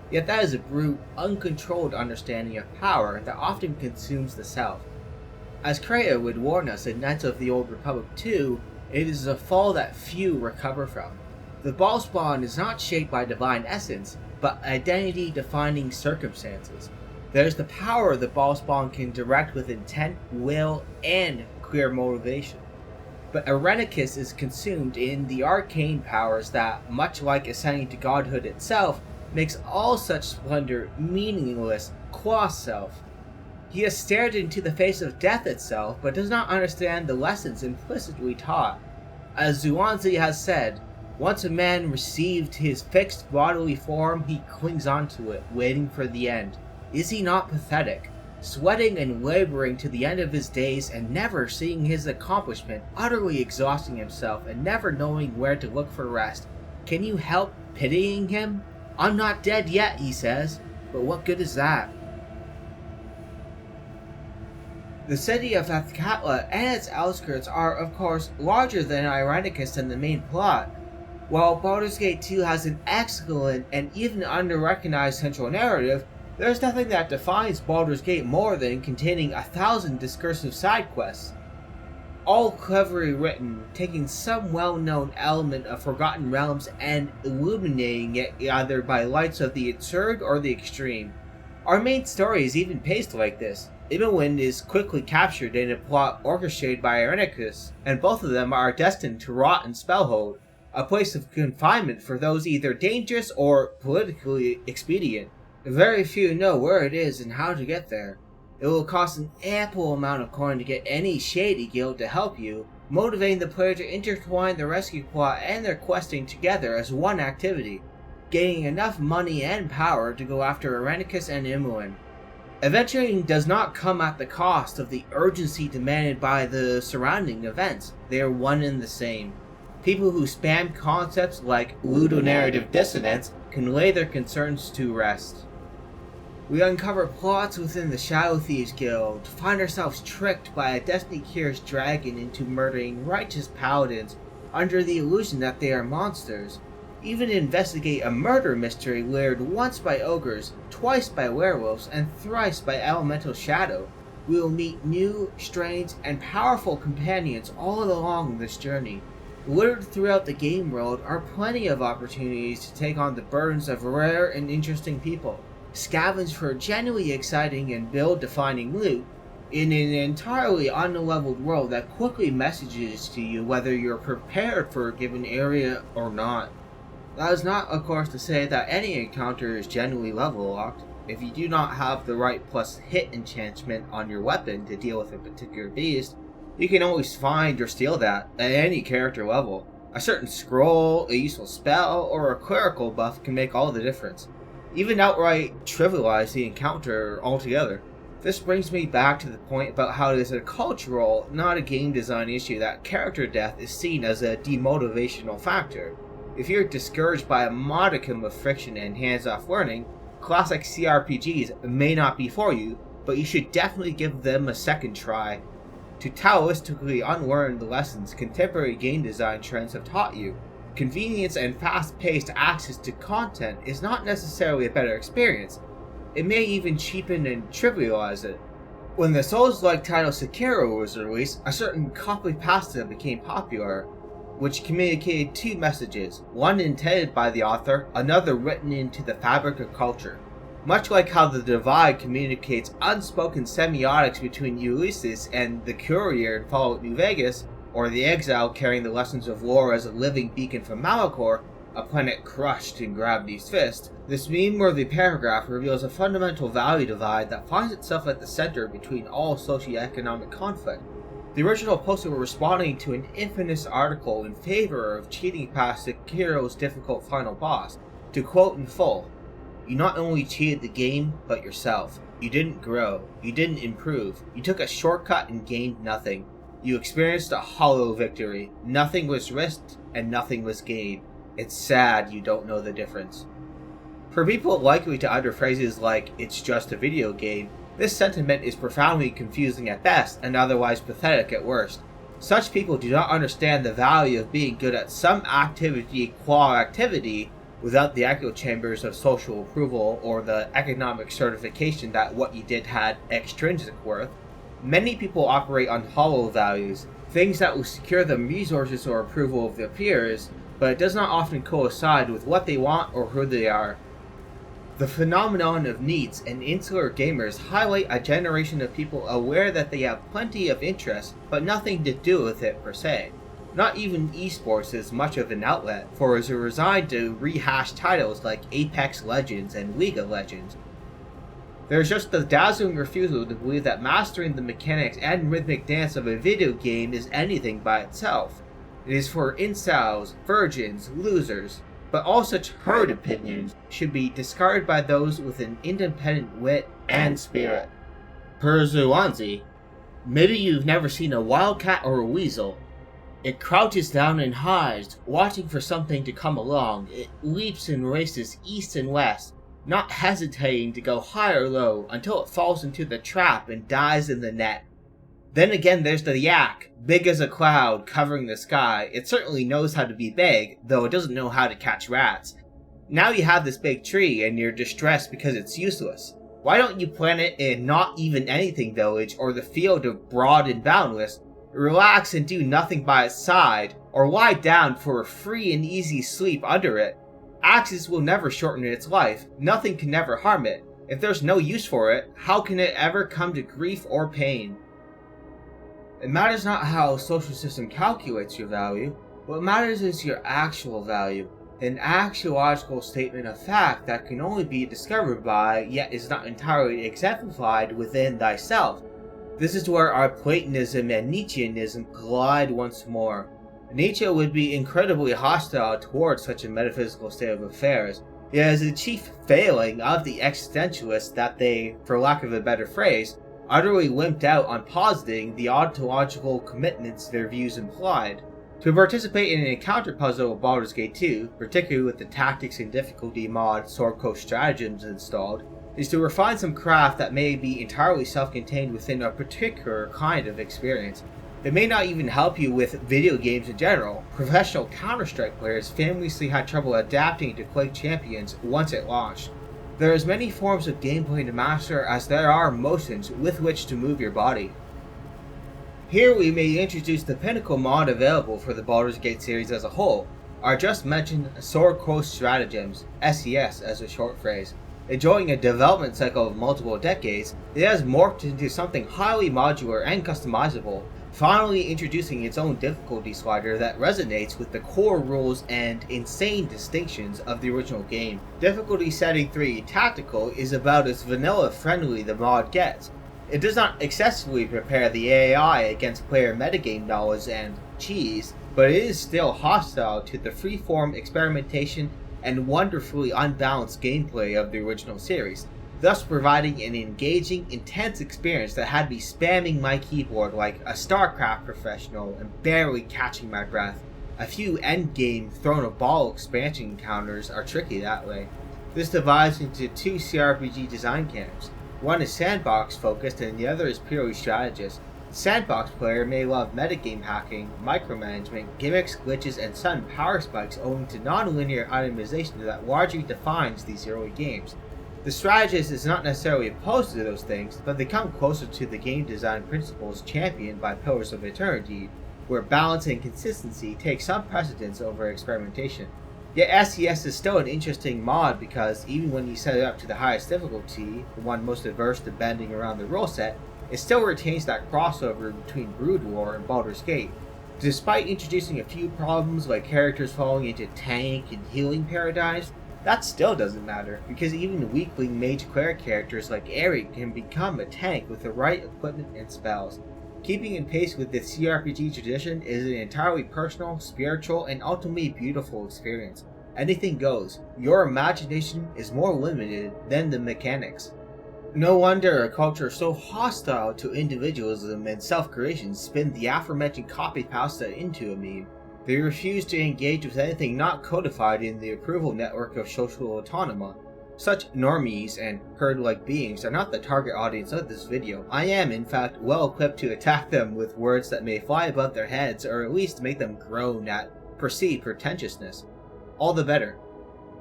Yet that is a brute, uncontrolled understanding of power that often consumes the self. As Kreia would warn us in Knights of the Old Republic 2, it is a fall that few recover from. The ballspawn is not shaped by divine essence, but identity-defining circumstances. There's the power the ballspawn can direct with intent, will, and clear motivation. But Irenicus is consumed in the arcane powers that, much like ascending to godhood itself, makes all such splendor meaningless qua self. He has stared into the face of death itself, but does not understand the lessons implicitly taught. As Zhuangzi has said, once a man received his fixed bodily form, he clings onto it, waiting for the end. Is he not pathetic? Sweating and laboring to the end of his days and never seeing his accomplishment, utterly exhausting himself and never knowing where to look for rest. Can you help pitying him? I'm not dead yet, he says, but what good is that? The city of Athkatla and its outskirts are, of course, larger than Irenicus in the main plot. While Baldur's Gate 2 has an excellent and even under-recognized central narrative, there's nothing that defines Baldur's Gate more than containing 1,000 discursive side quests. All cleverly written, taking some well-known element of Forgotten Realms and illuminating it either by lights of the absurd or the extreme. Our main story is even paced like this. Imoen is quickly captured in a plot orchestrated by Irenicus, and both of them are destined to rot in Spellhold, a place of confinement for those either dangerous or politically expedient. Very few know where it is and how to get there. It will cost an ample amount of coin to get any shady guild to help you, motivating the player to intertwine the rescue plot and their questing together as one activity, gaining enough money and power to go after Irenicus and Imoen. Adventuring does not come at the cost of the urgency demanded by the surrounding events. They are one and the same. People who spam concepts like ludonarrative dissonance can lay their concerns to rest. We uncover plots within the Shadow Thieves Guild, find ourselves tricked by a Destiny-curious dragon into murdering righteous paladins under the illusion that they are monsters, even investigate a murder mystery layered once by ogres, twice by werewolves, and thrice by elemental shadow. We will meet new, strange, and powerful companions all along this journey. Littered throughout the game world are plenty of opportunities to take on the burdens of rare and interesting people, scavenge for genuinely exciting and build-defining loot in an entirely unleveled world that quickly messages to you whether you're prepared for a given area or not. That is not, of course, to say that any encounter is genuinely level locked. If you do not have the right plus hit enchantment on your weapon to deal with a particular beast, you can always find or steal that at any character level. A certain scroll, a useful spell, or a clerical buff can make all the difference, even outright trivialize the encounter altogether. This brings me back to the point about how it is a cultural, not a game design issue that character death is seen as a demotivational factor. If you're discouraged by a modicum of friction and hands-off learning, classic CRPGs may not be for you, but you should definitely give them a second try to Taoistically unlearn the lessons contemporary game design trends have taught you. Convenience and fast-paced access to content is not necessarily a better experience. It may even cheapen and trivialize it. When the Souls-like title Sekiro was released, a certain copy pasta became popular, which communicated two messages, one intended by the author, another written into the fabric of culture. Much like how the Divide communicates unspoken semiotics between Ulysses and the courier in Fallout New Vegas, or the exile carrying the lessons of lore as a living beacon from Malachor, a planet crushed in gravity's fist, this meme-worthy paragraph reveals a fundamental value divide that finds itself at the center between all socioeconomic conflict. The original poster were responding to an infamous article in favor of cheating past Sekiro's difficult final boss. To quote in full, "You not only cheated the game, but yourself. You didn't grow. You didn't improve. You took a shortcut and gained nothing. You experienced a hollow victory. Nothing was risked, and nothing was gained. It's sad you don't know the difference." For people likely to utter phrases like, "it's just a video game," this sentiment is profoundly confusing at best and otherwise pathetic at worst. Such people do not understand the value of being good at some activity qua activity without the echo chambers of social approval or the economic certification that what you did had extrinsic worth. Many people operate on hollow values, things that will secure them resources or approval of their peers, but it does not often coincide with what they want or who they are. The phenomenon of needs and insular gamers highlight a generation of people aware that they have plenty of interest, but nothing to do with it per se. Not even esports is much of an outlet, for it is resigned to rehash titles like Apex Legends and League of Legends. There is just the dazzling refusal to believe that mastering the mechanics and rhythmic dance of a video game is anything by itself. It is for incels, virgins, losers, but all such herd opinions should be discarded by those with an independent wit and spirit. Per Zhuangzi, maybe you've never seen a wildcat or a weasel. It crouches down and hides, watching for something to come along. It leaps and races east and west, not hesitating to go high or low until it falls into the trap and dies in the net. Then again there's the yak, big as a cloud, covering the sky. It certainly knows how to be big, though it doesn't know how to catch rats. Now you have this big tree, and you're distressed because it's useless. Why don't you plant it in Not Even Anything Village, or the Field of Broad and Boundless, relax and do nothing by its side, or lie down for a free and easy sleep under it? Axes will never shorten its life, nothing can never harm it. If there's no use for it, how can it ever come to grief or pain? It matters not how a social system calculates your value. What matters is your actual value, an axiological statement of fact that can only be discovered by, yet is not entirely exemplified within thyself. This is where our Platonism and Nietzscheanism collide once more. Nietzsche would be incredibly hostile towards such a metaphysical state of affairs. It is the chief failing of the existentialists that they, for lack of a better phrase, utterly wimped out on positing the ontological commitments their views implied. To participate in an encounter puzzle of Baldur's Gate 2, particularly with the tactics and difficulty mod Sword Coast Stratagems installed, is to refine some craft that may be entirely self-contained within a particular kind of experience. It may not even help you with video games in general. Professional Counter-Strike players famously had trouble adapting to Quake Champions once it launched. There are as many forms of gameplay to master as there are motions with which to move your body. Here we may introduce the pinnacle mod available for the Baldur's Gate series as a whole, our just mentioned Sword Coast Stratagems, SCS as a short phrase. Enjoying a development cycle of multiple decades, it has morphed into something highly modular and customizable, finally introducing its own difficulty slider that resonates with the core rules and insane distinctions of the original game. Difficulty setting 3 Tactical is about as vanilla friendly the mod gets. It does not excessively prepare the AI against player metagame knowledge and cheese, but it is still hostile to the freeform experimentation and wonderfully unbalanced gameplay of the original series, thus providing an engaging, intense experience that had me spamming my keyboard like a StarCraft professional and barely catching my breath. A few endgame Throne of Ball expansion encounters are tricky that way. This divides into two CRPG design camps. One is sandbox focused and the other is purely strategist. The sandbox player may love metagame hacking, micromanagement, gimmicks, glitches, and sudden power spikes owing to non-linear itemization that largely defines these early games. The strategist is not necessarily opposed to those things, but they come closer to the game design principles championed by Pillars of Eternity, where balance and consistency take some precedence over experimentation. Yet SCS is still an interesting mod because even when you set it up to the highest difficulty, the one most adverse to bending around the rule set, it still retains that crossover between Brood War and Baldur's Gate. Despite introducing a few problems like characters falling into tank and healing paradigms, that still doesn't matter, because even weakling mage cleric characters like Eric can become a tank with the right equipment and spells. Keeping in pace with the CRPG tradition is an entirely personal, spiritual, and ultimately beautiful experience. Anything goes. Your imagination is more limited than the mechanics. No wonder a culture so hostile to individualism and self-creation spin the aforementioned copy pasta into a meme. They refuse to engage with anything not codified in the approval network of social autonomy. Such normies and herd-like beings are not the target audience of this video. I am, in fact, well equipped to attack them with words that may fly above their heads or at least make them groan at perceived pretentiousness. All the better.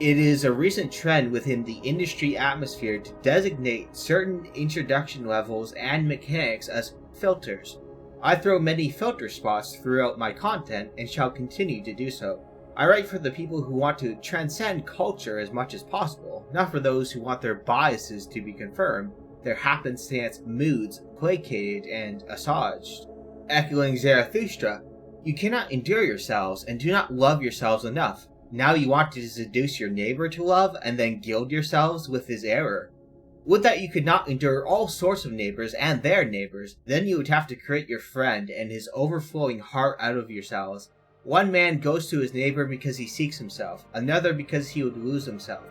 It is a recent trend within the industry atmosphere to designate certain introduction levels and mechanics as filters. I throw many filter spots throughout my content and shall continue to do so. I write for the people who want to transcend culture as much as possible, not for those who want their biases to be confirmed, their happenstance moods placated and assuaged. Echoing Zarathustra, you cannot endure yourselves and do not love yourselves enough. Now you want to seduce your neighbor to love and then gild yourselves with his error. Would that you could not endure all sorts of neighbors and their neighbors, then you would have to create your friend and his overflowing heart out of yourselves. One man goes to his neighbor because he seeks himself, another because he would lose himself.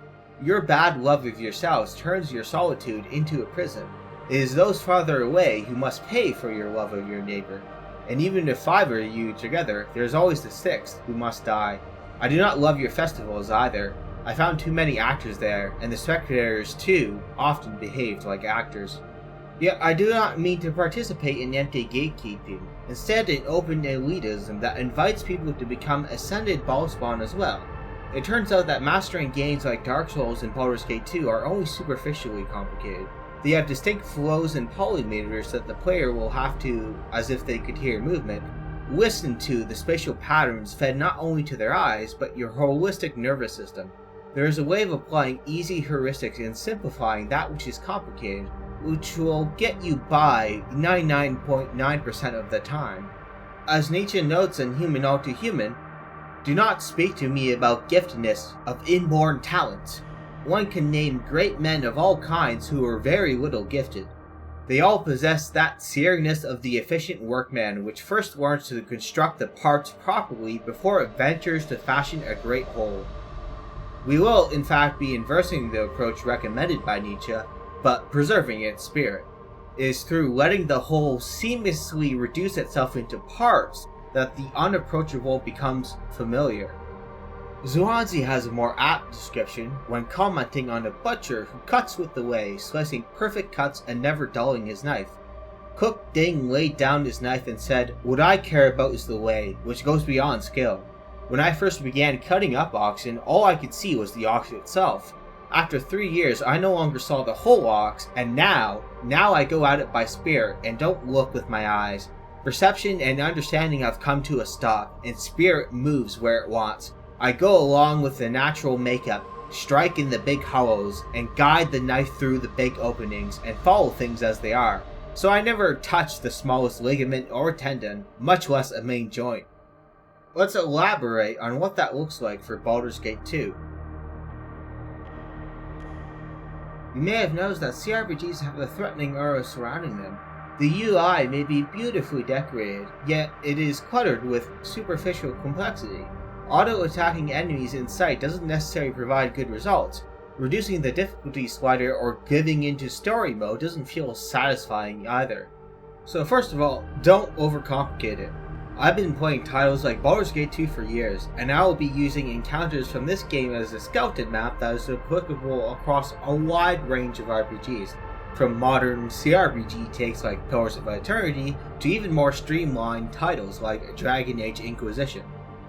Your bad love of yourselves turns your solitude into a prison. It is those farther away who must pay for your love of your neighbor. And even if 5 are you together, there is always the 6th who must die. I do not love your festivals either. I found too many actors there, and the spectators too often behaved like actors. Yet I do not mean to participate in empty gatekeeping, instead an open elitism that invites people to become ascended ballspawn as well. It turns out that mastering games like Dark Souls and Baldur's Gate 2 are only superficially complicated. They have distinct flows and polymeters that the player will have to, as if they could hear movement, listen to the spatial patterns fed not only to their eyes, but your holistic nervous system. There is a way of applying easy heuristics and simplifying that which is complicated, which will get you by 99.9% of the time. As Nietzsche notes in Human All Too Human, do not speak to me about giftedness of inborn talents. One can name great men of all kinds who are very little gifted. They all possess that seriousness of the efficient workman which first learns to construct the parts properly before it ventures to fashion a great whole. We will, in fact, be inversing the approach recommended by Nietzsche, but preserving its spirit. It is through letting the whole seamlessly reduce itself into parts that the unapproachable becomes familiar. Zhuangzi has a more apt description when commenting on a butcher who cuts with the way, slicing perfect cuts and never dulling his knife. Cook Ding laid down his knife and said, "What I care about is the way, which goes beyond skill. When I first began cutting up oxen, all I could see was the ox itself. After 3 years, I no longer saw the whole ox, and now I go at it by spirit and don't look with my eyes. Perception and understanding have come to a stop, and spirit moves where it wants. I go along with the natural makeup, strike in the big hollows, and guide the knife through the big openings, and follow things as they are. So I never touch the smallest ligament or tendon, much less a main joint." Let's elaborate on what that looks like for Baldur's Gate 2. You may have noticed that CRPGs have a threatening aura surrounding them. The UI may be beautifully decorated, yet it is cluttered with superficial complexity. Auto-attacking enemies in sight doesn't necessarily provide good results. Reducing the difficulty slider or giving into story mode doesn't feel satisfying either. So first of all, don't overcomplicate it. I've been playing titles like Baldur's Gate 2 for years, and I will be using encounters from this game as a skeleton map that is applicable across a wide range of RPGs, from modern CRPG takes like Pillars of Eternity to even more streamlined titles like Dragon Age Inquisition.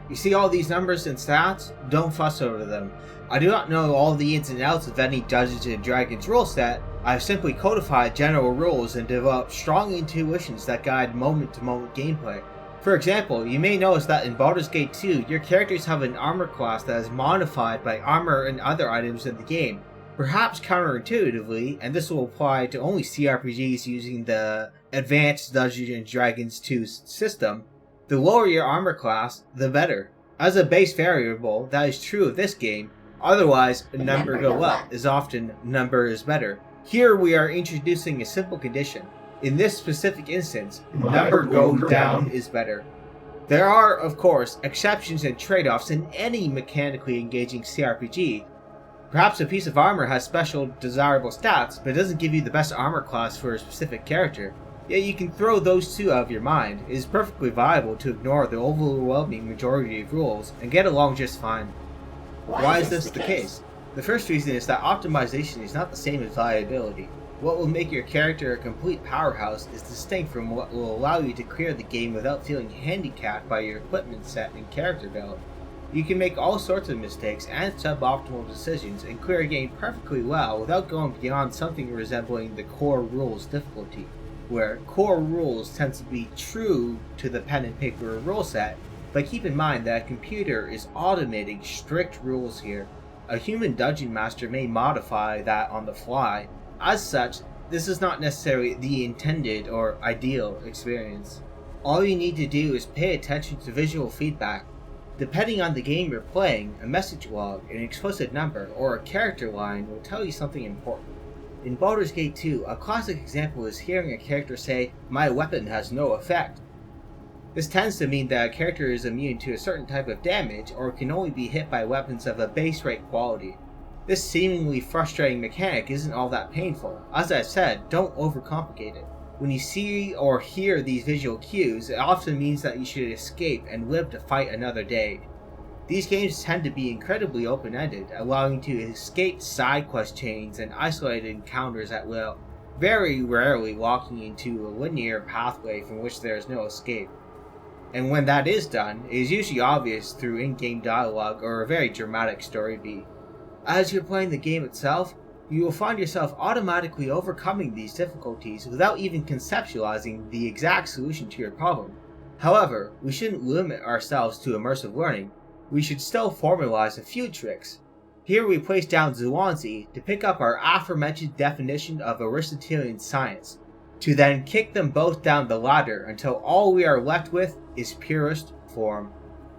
You see all these numbers and stats? Don't fuss over them. I do not know all the ins and outs of any Dungeons and Dragons rule set. I have simply codified general rules and developed strong intuitions that guide moment-to-moment gameplay. For example, you may notice that in Baldur's Gate 2, your characters have an armor class that is modified by armor and other items in the game. Perhaps counterintuitively, and this will apply to only CRPGs using the Advanced Dungeons and Dragons 2 system, the lower your armor class, the better. As a base variable, that is true of this game. Otherwise, number go up is often number is better. Here we are introducing a simple condition. In this specific instance, number go down is better. There are, of course, exceptions and trade-offs in any mechanically engaging CRPG. Perhaps a piece of armor has special desirable stats, but it doesn't give you the best armor class for a specific character. Yet you can throw those two out of your mind. It is perfectly viable to ignore the overwhelming majority of rules and get along just fine. Why is this the case? The first reason is that optimization is not the same as viability. What will make your character a complete powerhouse is distinct from what will allow you to clear the game without feeling handicapped by your equipment set and character build. You can make all sorts of mistakes and suboptimal decisions and clear a game perfectly well without going beyond something resembling the core rules difficulty, where core rules tends to be true to the pen and paper rule set, but keep in mind that a computer is automating strict rules here. A human dungeon master may modify that on the fly. As such, this is not necessarily the intended or ideal experience. All you need to do is pay attention to visual feedback. Depending on the game you're playing, a message log, an explicit number, or a character line will tell you something important. In Baldur's Gate 2, a classic example is hearing a character say, "My weapon has no effect." This tends to mean that a character is immune to a certain type of damage or can only be hit by weapons of a base rate quality. This seemingly frustrating mechanic isn't all that painful. As I said, don't overcomplicate it. When you see or hear these visual cues, it often means that you should escape and live to fight another day. These games tend to be incredibly open-ended, allowing you to escape side quest chains and isolated encounters at will, very rarely walking into a linear pathway from which there is no escape. And when that is done, it is usually obvious through in-game dialogue or a very dramatic story beat. As you're playing the game itself, you will find yourself automatically overcoming these difficulties without even conceptualizing the exact solution to your problem. However, we shouldn't limit ourselves to immersive learning. We should still formalize a few tricks. Here we place down Zhuangzi to pick up our aforementioned definition of Aristotelian science, to then kick them both down the ladder until all we are left with is purest form.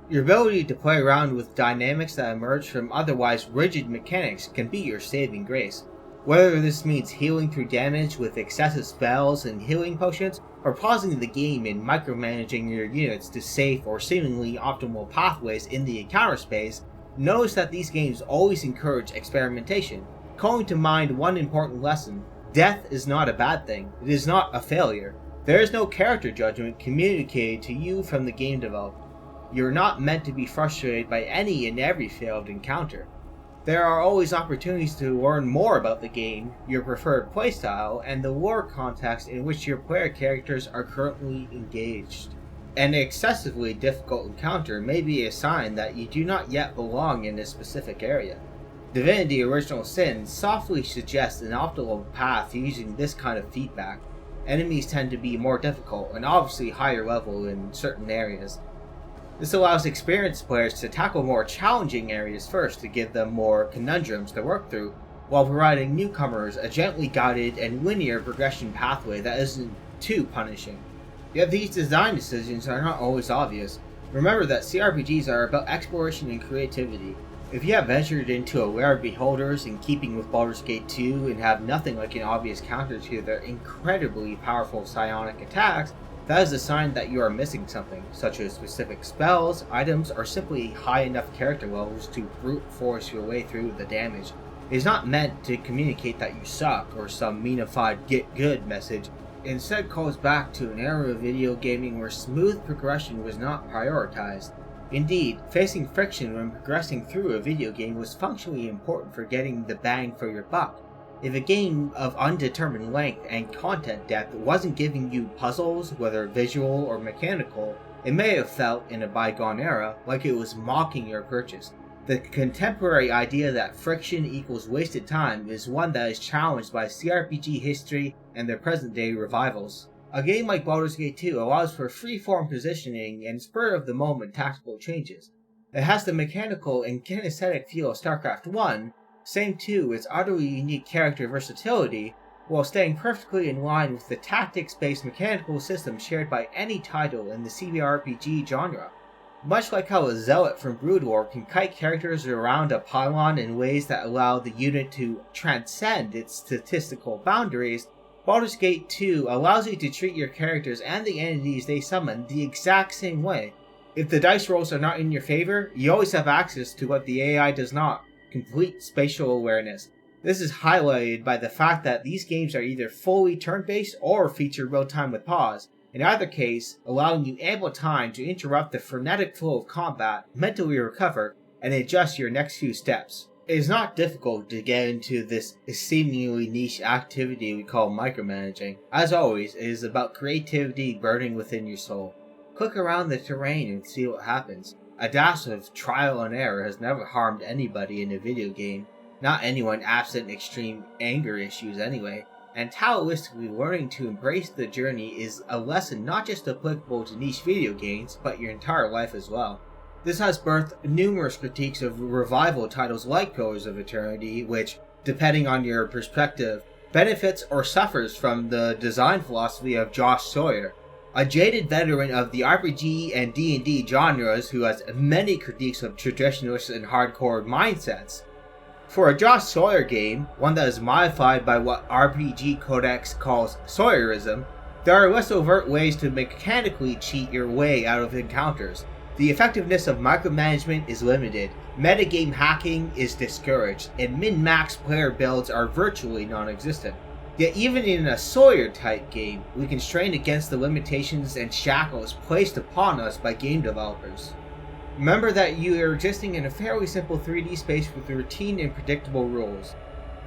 Your ability to play around with dynamics that emerge from otherwise rigid mechanics can be your saving grace. Whether this means healing through damage with excessive spells and healing potions, or pausing the game and micromanaging your units to safe or seemingly optimal pathways in the encounter space, notice that these games always encourage experimentation, calling to mind one important lesson: death is not a bad thing, it is not a failure. There is no character judgment communicated to you from the game developer. You're not meant to be frustrated by any and every failed encounter. There are always opportunities to learn more about the game, your preferred playstyle, and the lore context in which your player characters are currently engaged. An excessively difficult encounter may be a sign that you do not yet belong in a specific area. Divinity Original Sin softly suggests an optimal path using this kind of feedback. Enemies tend to be more difficult and obviously higher level in certain areas. This allows experienced players to tackle more challenging areas first to give them more conundrums to work through, while providing newcomers a gently guided and linear progression pathway that isn't too punishing. Yet these design decisions are not always obvious. Remember that CRPGs are about exploration and creativity. If you have ventured into a lair of beholders in keeping with Baldur's Gate 2 and have nothing like an obvious counter to their incredibly powerful psionic attacks, that is a sign that you are missing something, such as specific spells, items, or simply high enough character levels to brute force your way through the damage. It is not meant to communicate that you suck or some meanified get good message. It instead calls back to an era of video gaming where smooth progression was not prioritized. Indeed, facing friction when progressing through a video game was functionally important for getting the bang for your buck. If a game of undetermined length and content depth wasn't giving you puzzles, whether visual or mechanical, It may have felt, in a bygone era, like it was mocking your purchase. The contemporary idea that friction equals wasted time is one that is challenged by CRPG history and their present-day revivals. A game like Baldur's Gate 2 allows for free-form positioning and spur-of-the-moment tactical changes. It has the mechanical and kinesthetic feel of StarCraft 1, same too its utterly unique character versatility, while staying perfectly in line with the tactics-based mechanical system shared by any title in the CRPG genre. Much like how a zealot from Brood War can kite characters around a pylon in ways that allow the unit to transcend its statistical boundaries, Baldur's Gate 2 allows you to treat your characters and the entities they summon the exact same way. If the dice rolls are not in your favor, you always have access to what the AI does not: complete spatial awareness. This is highlighted by the fact that these games are either fully turn-based or feature real-time with pause, in either case allowing you ample time to interrupt the frenetic flow of combat, mentally recover, and adjust your next few steps. It is not difficult to get into this seemingly niche activity we call micromanaging. As always, it is about creativity burning within your soul. Click around the terrain and see what happens. A dash of trial and error has never harmed anybody in a video game, not anyone absent extreme anger issues anyway, and taoistically learning to embrace the journey is a lesson not just applicable to niche video games, but your entire life as well. This has birthed numerous critiques of revival titles like Pillars of Eternity, which, depending on your perspective, benefits or suffers from the design philosophy of Josh Sawyer, a jaded veteran of the RPG and D&D genres who has many critiques of traditionalist and hardcore mindsets. For a Josh Sawyer game, one that is modified by what RPG Codex calls Sawyerism, there are less overt ways to mechanically cheat your way out of encounters. The effectiveness of micromanagement is limited, metagame hacking is discouraged, and min-max player builds are virtually non-existent. Yet even in a Sawyer-type game, we can strain against the limitations and shackles placed upon us by game developers. Remember that you are existing in a fairly simple 3D space with routine and predictable rules.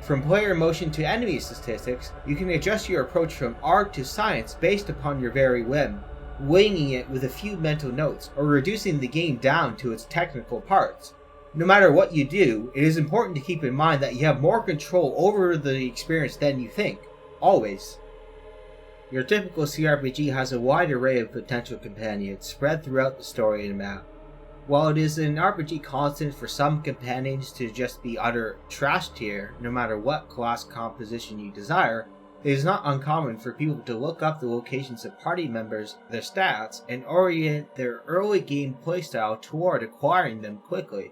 From player motion to enemy statistics, you can adjust your approach from art to science based upon your very whim, winging it with a few mental notes, or reducing the game down to its technical parts. No matter what you do, it is important to keep in mind that you have more control over the experience than you think. Always. Your typical CRPG has a wide array of potential companions spread throughout the story and map. While it is an RPG constant for some companions to just be utter trash tier, no matter what class composition you desire, it is not uncommon for people to look up the locations of party members, their stats, and orient their early game playstyle toward acquiring them quickly.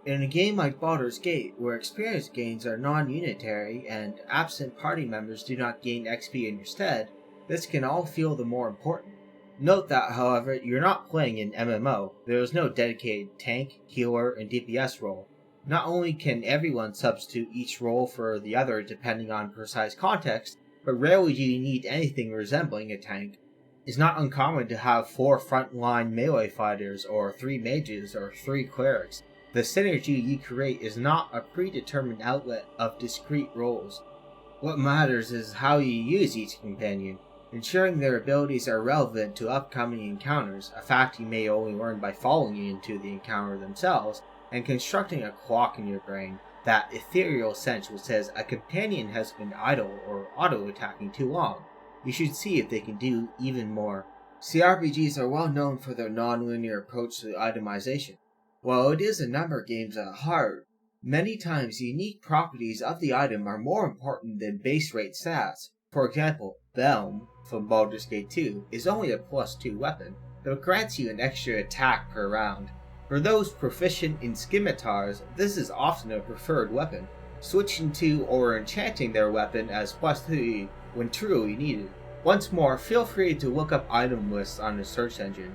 In a game like Baldur's Gate, where experience gains are non-unitary and absent party members do not gain XP in your stead, this can all feel the more important. Note that, however, you're not playing an MMO. There is no dedicated tank, healer, and DPS role. Not only can everyone substitute each role for the other depending on precise context, but rarely do you need anything resembling a tank. It's not uncommon to have 4 frontline melee fighters, or 3 mages, or 3 clerics. The synergy you create is not a predetermined outlet of discrete roles. What matters is how you use each companion, ensuring their abilities are relevant to upcoming encounters, a fact you may only learn by following into the encounter themselves, and constructing a clock in your brain, that ethereal sense which says a companion has been idle or auto-attacking too long. You should see if they can do even more. CRPGs are well known for their non-linear approach to itemization. While it is a number games at heart, many times unique properties of the item are more important than base rate stats. For example, Belm from Baldur's Gate 2 is only a +2 weapon, though it grants you an extra attack per round. For those proficient in scimitars, this is often a preferred weapon, switching to or enchanting their weapon as +3 when truly needed. Once more, feel free to look up item lists on the search engine.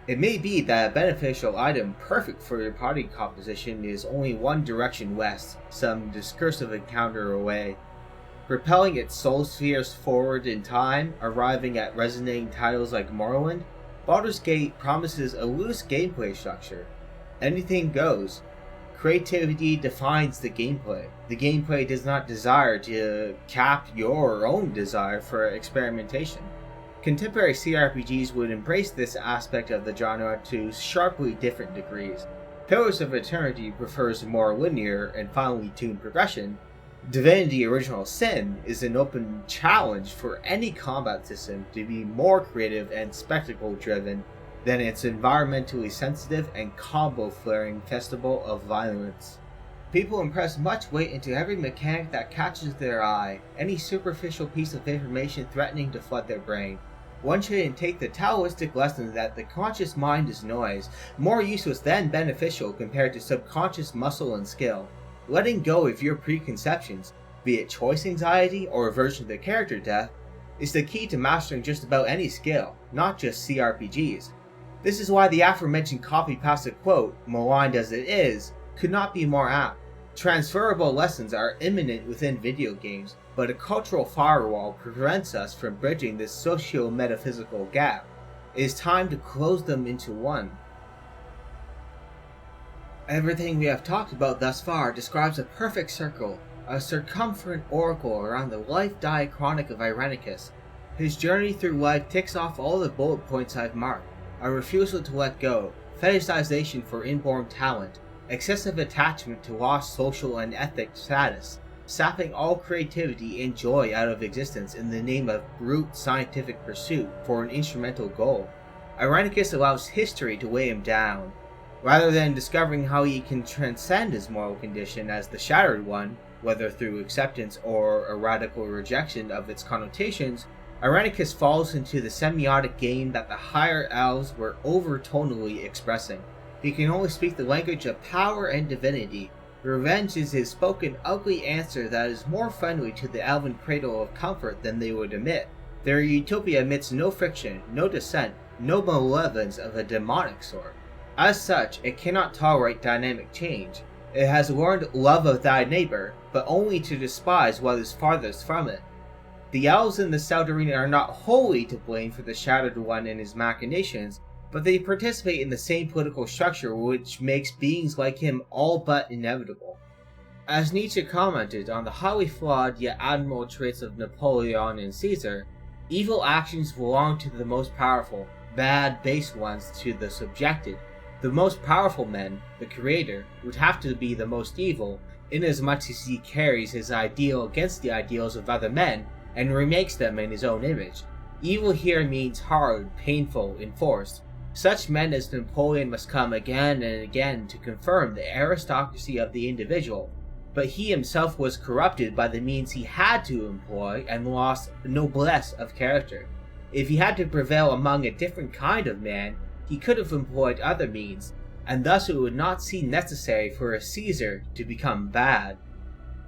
It may be that a beneficial item perfect for your party composition is only one direction west, some discursive encounter away. Propelling its soul spheres forward in time, arriving at resonating titles like Morrowind, Baldur's Gate promises a loose gameplay structure. Anything goes. Creativity defines the gameplay. The gameplay does not desire to cap your own desire for experimentation. Contemporary CRPGs would embrace this aspect of the genre to sharply different degrees. Pillars of Eternity prefers more linear and finely tuned progression. Divinity Original Sin is an open challenge for any combat system to be more creative and spectacle-driven than its environmentally sensitive and combo-flaring festival of violence. People impress much weight into every mechanic that catches their eye, any superficial piece of information threatening to flood their brain. One shouldn't take the Taoistic lesson that the conscious mind is noise, more useless than beneficial compared to subconscious muscle and skill. Letting go of your preconceptions, be it choice anxiety or aversion to character death, is the key to mastering just about any skill, not just CRPGs. This is why the aforementioned copy-pasted quote, maligned as it is, could not be more apt. Transferable lessons are imminent within video games, but a cultural firewall prevents us from bridging this socio-metaphysical gap. It is time to close them into one. Everything we have talked about thus far describes a perfect circle, a circumferent oracle around the life diachronic of Irenicus. His journey through life ticks off all the bullet points I've marked: a refusal to let go, fetishization for inborn talent, excessive attachment to lost social and ethic status, sapping all creativity and joy out of existence in the name of brute scientific pursuit for an instrumental goal. Irenicus allows history to weigh him down. Rather than discovering how he can transcend his moral condition as the Shattered One, whether through acceptance or a radical rejection of its connotations, Irenicus falls into the semiotic game that the higher elves were over-tonally expressing. He can only speak the language of power and divinity. Revenge is his spoken ugly answer that is more friendly to the elven cradle of comfort than they would admit. Their utopia admits no friction, no dissent, no malevolence of a demonic sort. As such, it cannot tolerate dynamic change. It has learned love of thy neighbor, but only to despise what is farthest from it. The elves in the Seldarine are not wholly to blame for the Shattered One and his machinations, but they participate in the same political structure which makes beings like him all but inevitable. As Nietzsche commented on the highly flawed yet admirable traits of Napoleon and Caesar, evil actions belong to the most powerful, bad, base ones to the subjected. The most powerful man, the creator, would have to be the most evil, inasmuch as he carries his ideal against the ideals of other men, and remakes them in his own image. Evil here means hard, painful, enforced. Such men as Napoleon must come again and again to confirm the aristocracy of the individual, but he himself was corrupted by the means he had to employ and lost noblesse of character. If he had to prevail among a different kind of man, he could have employed other means, and thus it would not seem necessary for a Caesar to become bad.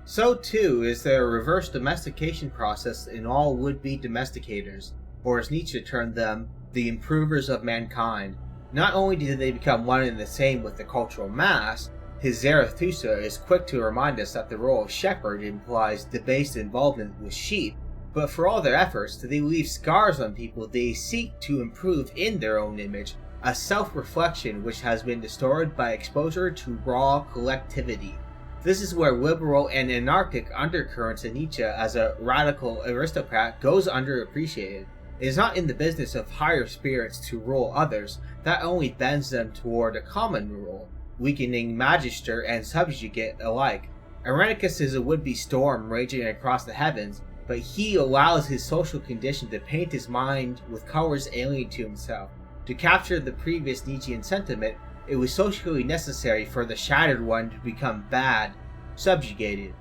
So too is there a reverse domestication process in all would-be domesticators, or as Nietzsche termed them, the improvers of mankind. Not only do they become one and the same with the cultural mass, his Zarathustra is quick to remind us that the role of shepherd implies debased involvement with sheep, but for all their efforts, they leave scars on people they seek to improve in their own image, a self-reflection which has been distorted by exposure to raw collectivity. This is where liberal and anarchic undercurrents in Nietzsche as a radical aristocrat goes underappreciated. It is not in the business of higher spirits to rule others, that only bends them toward a common rule, weakening magister and subjugate alike. Irenicus is a would-be storm raging across the heavens, but he allows his social condition to paint his mind with colors alien to himself. To capture the previous Nietzschean sentiment, it was socially necessary for the Shattered One to become bad, subjugated.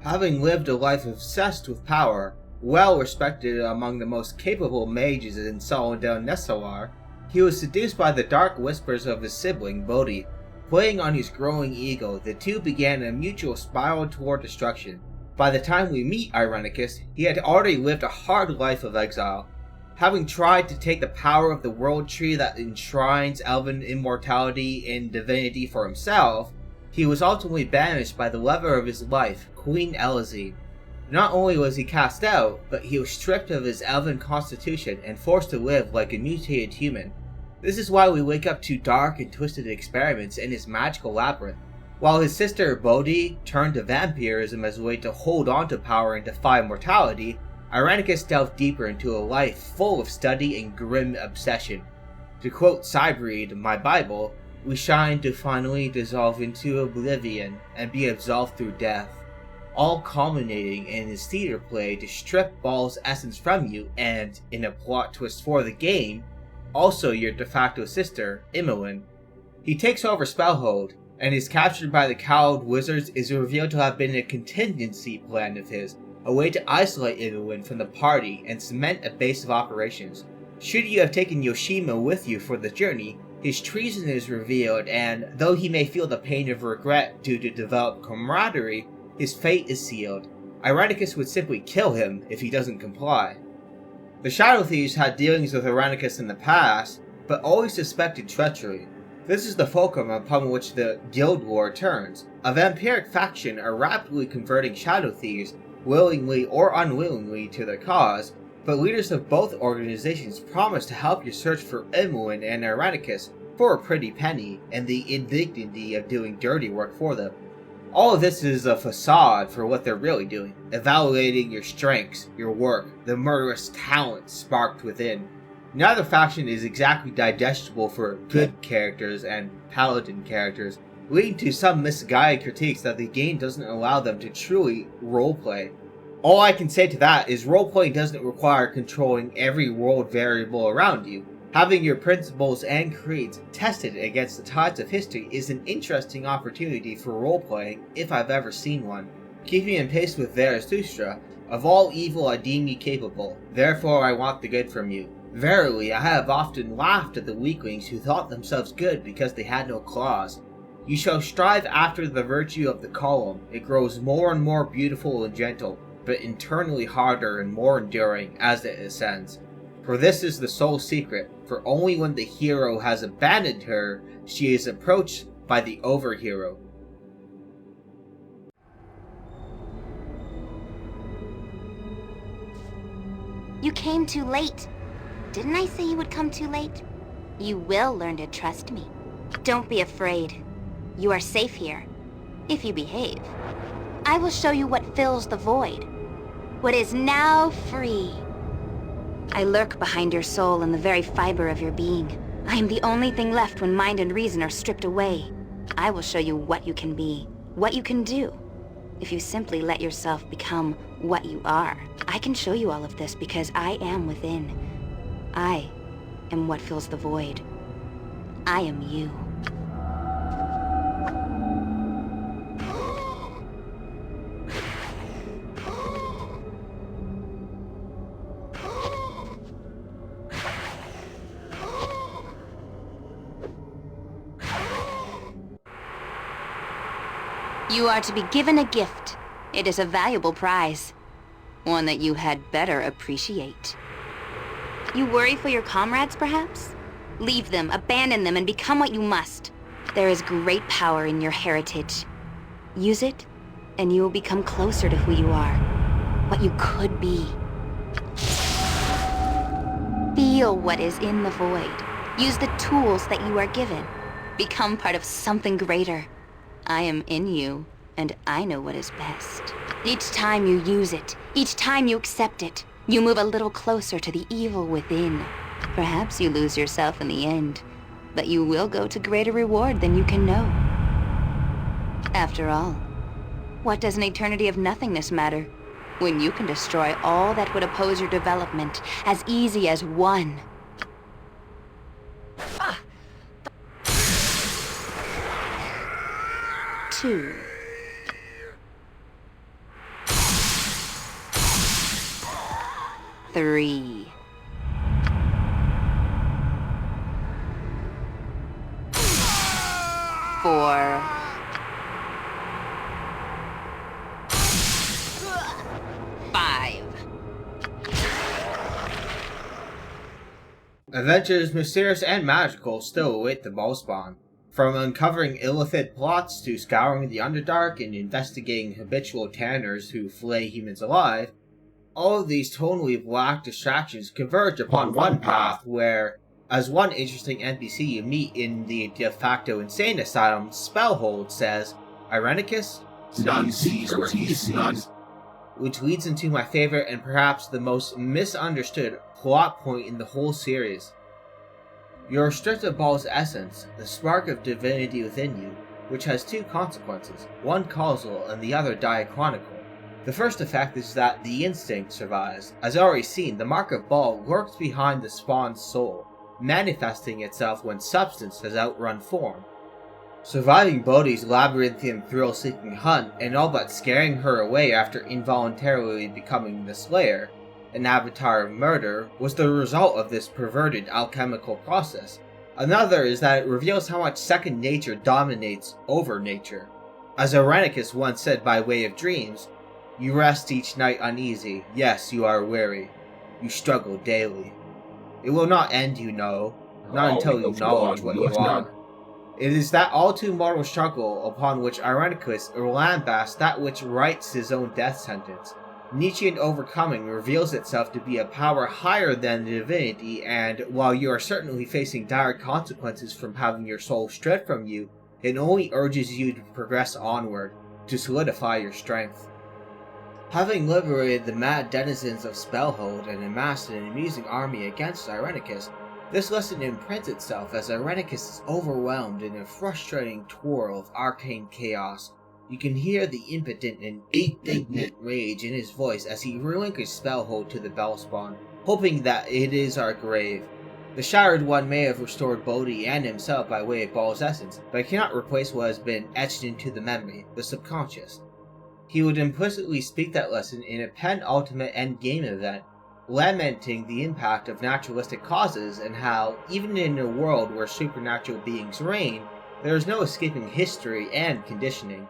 Having lived a life obsessed with power, well respected among the most capable mages in Solendel Nessalar, he was seduced by the dark whispers of his sibling Bodhi. Playing on his growing ego, the two began a mutual spiral toward destruction. By the time we meet Irenicus, he had already lived a hard life of exile. Having tried to take the power of the world tree that enshrines elven immortality and divinity for himself, he was ultimately banished by the lover of his life, Queen Elizine. Not only was he cast out, but he was stripped of his elven constitution and forced to live like a mutated human. This is why we wake up to dark and twisted experiments in his magical labyrinth. While his sister Bodhi turned to vampirism as a way to hold on to power and defy mortality, Irenicus delved deeper into a life full of study and grim obsession. To quote Cybreed, my Bible, we shine to finally dissolve into oblivion and be absolved through death, all culminating in his theater play to strip Baal's essence from you and, in a plot twist for the game, also your de facto sister, Imoen. He takes over Spellhold, and his captured by the cowled wizards is revealed to have been a contingency plan of his, a way to isolate Imoen from the party and cement a base of operations. Should you have taken Yoshima with you for the journey, his treason is revealed, and though he may feel the pain of regret due to developed camaraderie, his fate is sealed. Irenicus would simply kill him if he doesn't comply. The Shadow Thieves had dealings with Irenicus in the past, but always suspected treachery. This is the fulcrum upon which the Guild War turns. A vampiric faction are rapidly converting Shadow Thieves, willingly or unwillingly, to their cause, but leaders of both organizations promise to help you search for Imoen and Irenicus for a pretty penny, and the indignity of doing dirty work for them. All of this is a facade for what they're really doing, evaluating your strengths, your work, the murderous talent sparked within. Neither faction is exactly digestible for good characters and paladin characters, leading to some misguided critiques that the game doesn't allow them to truly roleplay. All I can say to that is roleplaying doesn't require controlling every world variable around you. Having your principles and creeds tested against the tides of history is an interesting opportunity for roleplaying if I've ever seen one. Keeping in pace with Zarathustra, of all evil I deem you capable, therefore I want the good from you. Verily, I have often laughed at the weaklings who thought themselves good because they had no claws. You shall strive after the virtue of the column. It grows more and more beautiful and gentle, but internally harder and more enduring as it ascends. For this is the sole secret, for only when the hero has abandoned her, she is approached by the overhero. You came too late. Didn't I say you would come too late? You will learn to trust me. Don't be afraid. You are safe here, if you behave. I will show you what fills the void. What is now free. I lurk behind your soul and the very fiber of your being. I am the only thing left when mind and reason are stripped away. I will show you what you can be, what you can do, if you simply let yourself become what you are. I can show you all of this because I am within. I am what fills the void. I am you. You are to be given a gift. It is a valuable prize. One that you had better appreciate. You worry for your comrades, perhaps? Leave them, abandon them, and become what you must. There is great power in your heritage. Use it, and you will become closer to who you are. What you could be. Feel what is in the void. Use the tools that you are given. Become part of something greater. I am in you, and I know what is best. Each time you use it, each time you accept it, you move a little closer to the evil within. Perhaps you lose yourself in the end, but you will go to greater reward than you can know. After all, what does an eternity of nothingness matter when you can destroy all that would oppose your development as easy as one? 2. 3. 4. 5. Adventures mysterious and magical still await the Ballspawn. From uncovering illicit plots to scouring the Underdark and investigating habitual tanners who flay humans alive, all of these tonally black distractions converge upon one path where, as one interesting NPC you meet in the de facto insane asylum, Spellhold, says, Irenicus? None sees what he sees. which leads into my favorite and perhaps the most misunderstood plot point in the whole series. You're stripped of Baal's essence, the spark of divinity within you, which has two consequences, one causal and the other diachronical. The first effect is that the instinct survives. As already seen, the mark of Baal lurks behind the spawn's soul, manifesting itself when substance has outrun form. Surviving Bodhi's labyrinthian thrill-seeking hunt and all but scaring her away after involuntarily becoming the Slayer, an avatar of murder, was the result of this perverted alchemical process. Another is that it reveals how much second nature dominates over nature. As Irenicus once said by way of dreams, "You rest each night uneasy, yes, you are weary. You struggle daily. It will not end, you know, not until you acknowledge what you are." It is that all-too mortal struggle upon which Irenicus lambasts that which writes his own death sentence. Nietzschean overcoming reveals itself to be a power higher than the divinity, and while you are certainly facing dire consequences from having your soul stripped from you, it only urges you to progress onward, to solidify your strength. Having liberated the mad denizens of Spellhold and amassed an amusing army against Irenicus, this lesson imprints itself as Irenicus is overwhelmed in a frustrating twirl of arcane chaos. You can hear the impotent and indignant rage in his voice as he relinquishes Spellhold to the Bellspawn, hoping that it is our grave. The Shattered One may have restored Bodhi and himself by way of Baal's essence, but it cannot replace what has been etched into the memory, the subconscious. He would implicitly speak that lesson in a penultimate endgame event, lamenting the impact of naturalistic causes and how, even in a world where supernatural beings reign, there is no escaping history and conditioning.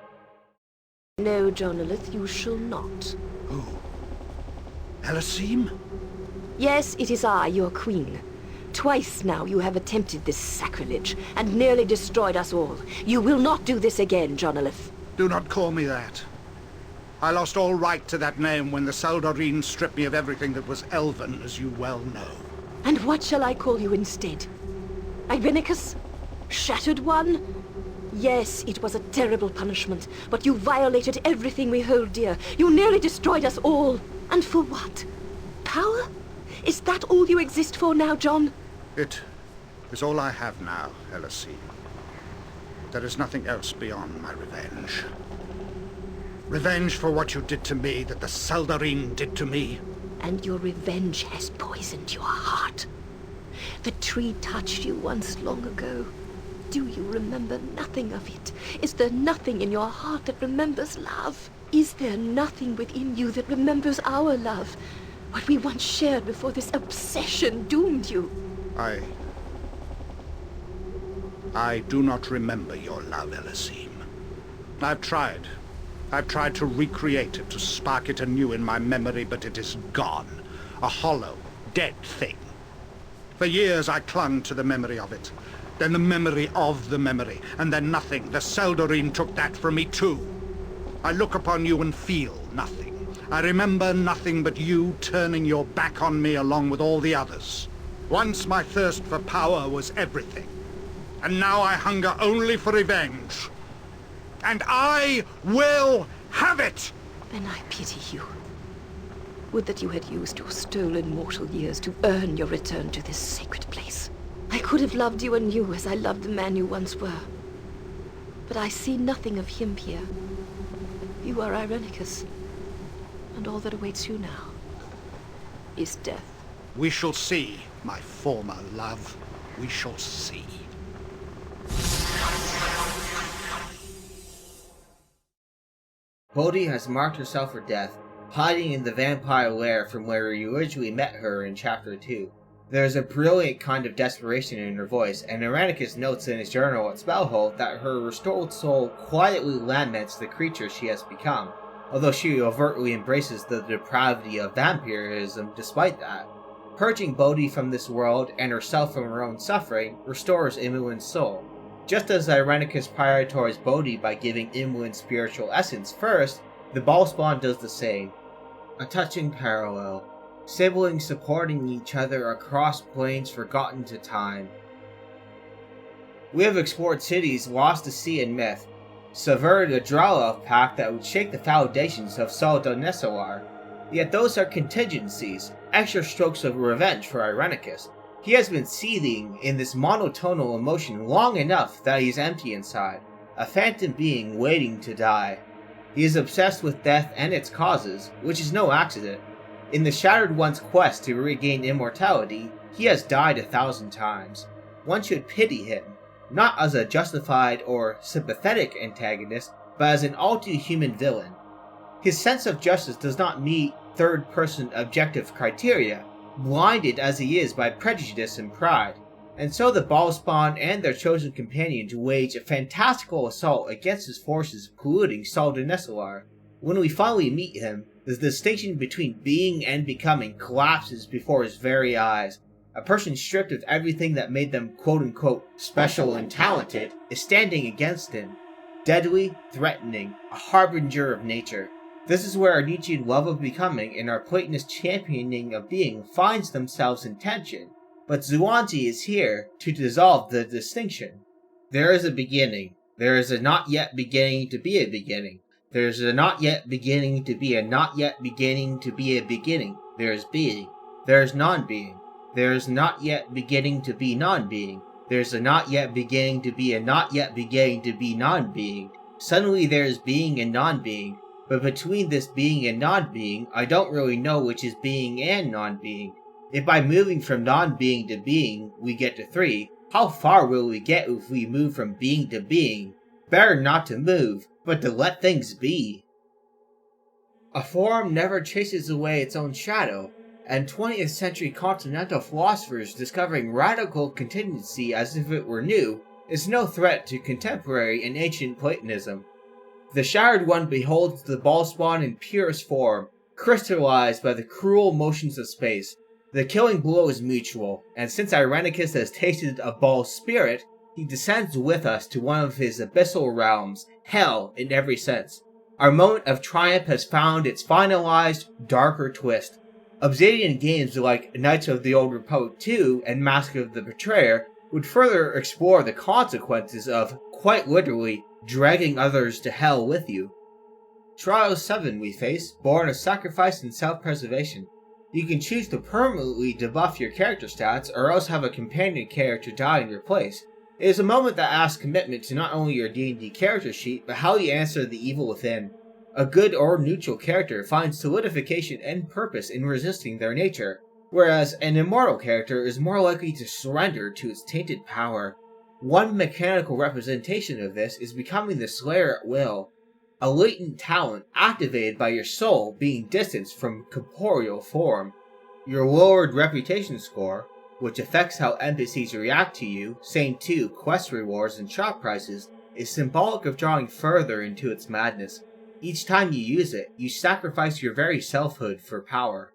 No, Jonalith, you shall not. Who? Elasim? Yes, it is I, your queen. Twice now you have attempted this sacrilege, and nearly destroyed us all. You will not do this again, Jonalith. Do not call me that. I lost all right to that name when the Saldarine stripped me of everything that was elven, as you well know. And what shall I call you instead? Irenicus? Shattered One? Yes, it was a terrible punishment, but you violated everything we hold dear. You nearly destroyed us all. And for what? Power? Is that all you exist for now, John? It is all I have now, Elasim. There is nothing else beyond my revenge. Revenge for what you did to me, that the Saldarine did to me. And your revenge has poisoned your heart. The tree touched you once long ago. Do you remember nothing of it? Is there nothing in your heart that remembers love? Is there nothing within you that remembers our love? What we once shared before this obsession doomed you? I do not remember your love, Elasim. I've tried to recreate it, to spark it anew in my memory, but it is gone. A hollow, dead thing. For years I clung to the memory of it. Then the memory of the memory, and then nothing. The Saldarine took that from me too. I look upon you and feel nothing. I remember nothing but you turning your back on me along with all the others. Once my thirst for power was everything. And now I hunger only for revenge. And I will have it! Then I pity you. Would that you had used your stolen mortal years to earn your return to this sacred place. I could have loved you anew as I loved the man you once were. But I see nothing of him here. You are Irenicus, and all that awaits you now is death. We shall see, my former love. We shall see. Bodhi has marked herself for death, hiding in the vampire lair from where you originally met her in Chapter 2. There is a brilliant kind of desperation in her voice, and Irenicus notes in his journal at Spellhold that her restored soul quietly laments the creature she has become, although she overtly embraces the depravity of vampirism despite that. Purging Bodhi from this world and herself from her own suffering restores Imoen's soul. Just as Irenicus prioritized Bodhi by giving Imoen spiritual essence first, the Ballspawn does the same. A touching parallel. Siblings supporting each other across planes forgotten to time. We have explored cities lost to sea and myth, subverted a Drala pact that would shake the foundations of Sol-shattering. Yet those are contingencies, extra strokes of revenge for Irenicus. He has been seething in this monotonal emotion long enough that he is empty inside, a phantom being waiting to die. He is obsessed with death and its causes, which is no accident. In the Shattered One's quest to regain immortality, he has died 1,000 times. One should pity him, not as a justified or sympathetic antagonist, but as an all-too-human villain. His sense of justice does not meet third-person objective criteria, blinded as he is by prejudice and pride, and so the Ballspawn and their chosen companions wage a fantastical assault against his forces polluting Sol-shattering. When we finally meet him, the distinction between being and becoming collapses before his very eyes. A person stripped of everything that made them quote-unquote special and talented is standing against him, deadly, threatening, a harbinger of nature. This is where our Nietzschean love of becoming and our Platonist championing of being finds themselves in tension, but Zhuangzi is here to dissolve the distinction. There is a beginning. There is a not yet beginning to be a beginning. There is a not yet beginning to be a not yet beginning to be a beginning. There is being. There is non-being. There is not yet beginning to be non-being. There is a not yet beginning to be a not yet beginning to be non-being. Suddenly there is being and non-being. But between this being and non-being, I don't really know which is being and non-being. If by moving from non-being to being, we get to 3, how far will we get if we move from being to being? Better not to move, but to let things be. A form never chases away its own shadow, and 20th century continental philosophers discovering radical contingency as if it were new is no threat to contemporary and ancient Platonism. The Shattered One beholds the Ballspawn in purest form, crystallized by the cruel motions of space. The killing blow is mutual, and since Irenicus has tasted of Ball's spirit, he descends with us to one of his abyssal realms, hell in every sense. Our moment of triumph has found its finalized, darker twist. Obsidian games like Knights of the Old Republic 2 and Mask of the Betrayer would further explore the consequences of, quite literally, dragging others to hell with you. Trial 7 we face, born of sacrifice and self-preservation. You can choose to permanently debuff your character stats or else have a companion character die in your place. It is a moment that asks commitment to not only your D&D character sheet, but how you answer the evil within. A good or neutral character finds solidification and purpose in resisting their nature, whereas an immortal character is more likely to surrender to its tainted power. One mechanical representation of this is becoming the Slayer at will, a latent talent activated by your soul being distanced from corporeal form. Your lowered reputation score, which affects how NPCs react to you, same to quest rewards and shop prices, is symbolic of drawing further into its madness. Each time you use it, you sacrifice your very selfhood for power.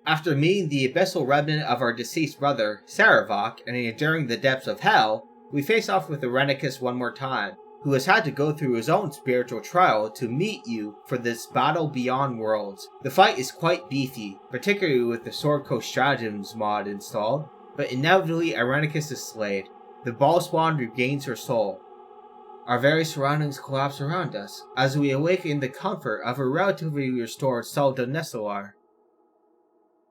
After meeting the abyssal remnant of our deceased brother, Saravok, and enduring the depths of hell, we face off with Irenicus one more time, who has had to go through his own spiritual trial to meet you for this battle beyond worlds. The fight is quite beefy, particularly with the Sword Coast Stratagems mod installed, but inevitably Irenicus is slayed. The Ballspawn regains her soul. Our very surroundings collapse around us, as we awaken the comfort of a relatively restored Sol-shattering.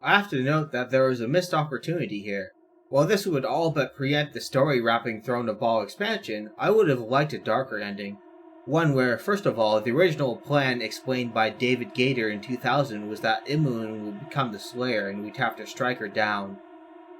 I have to note that there was a missed opportunity here. While this would all but preempt the story-wrapping Throne of Ball expansion, I would have liked a darker ending. One where, first of all, the original plan explained by David Gator in 2000 was that Imoen would become the Slayer and we'd have to strike her down.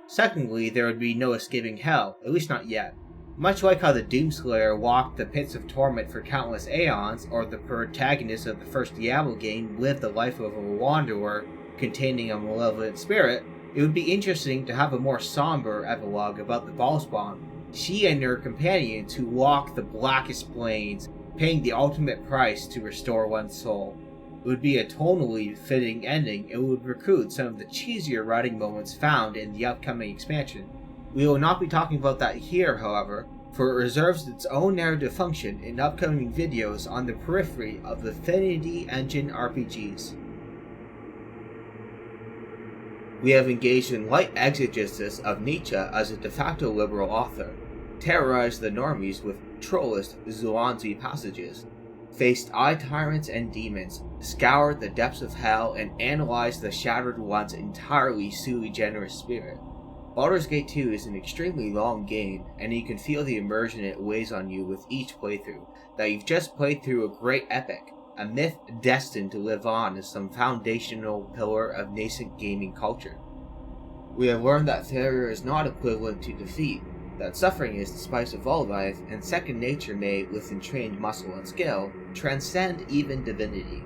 Secondly, there would be no escaping hell, at least not yet. Much like how the Doomslayer walked the pits of torment for countless aeons, or the protagonist of the first Diablo game lived the life of a wanderer containing a malevolent spirit, it would be interesting to have a more somber epilogue about the Ballspawn. She and her companions who walk the blackest plains, paying the ultimate price to restore one's soul. It would be a tonally fitting ending and would recruit some of the cheesier writing moments found in the upcoming expansion. We will not be talking about that here, however, for it reserves its own narrative function in upcoming videos on the periphery of the Affinity Engine RPGs. We have engaged in light exegesis of Nietzsche as a de facto liberal author. terrorized the normies with trollist Zhuangzi passages, faced eye tyrants and demons, scoured the depths of hell, and analyzed the Shattered One's entirely sui generis spirit. Baldur's Gate 2 is an extremely long game, and you can feel the immersion it weighs on you with each playthrough, that you've just played through a great epic, a myth destined to live on as some foundational pillar of nascent gaming culture. We have learned that failure is not equivalent to defeat, that suffering is the spice of all life, and second nature may, with entrained muscle and skill, transcend even divinity.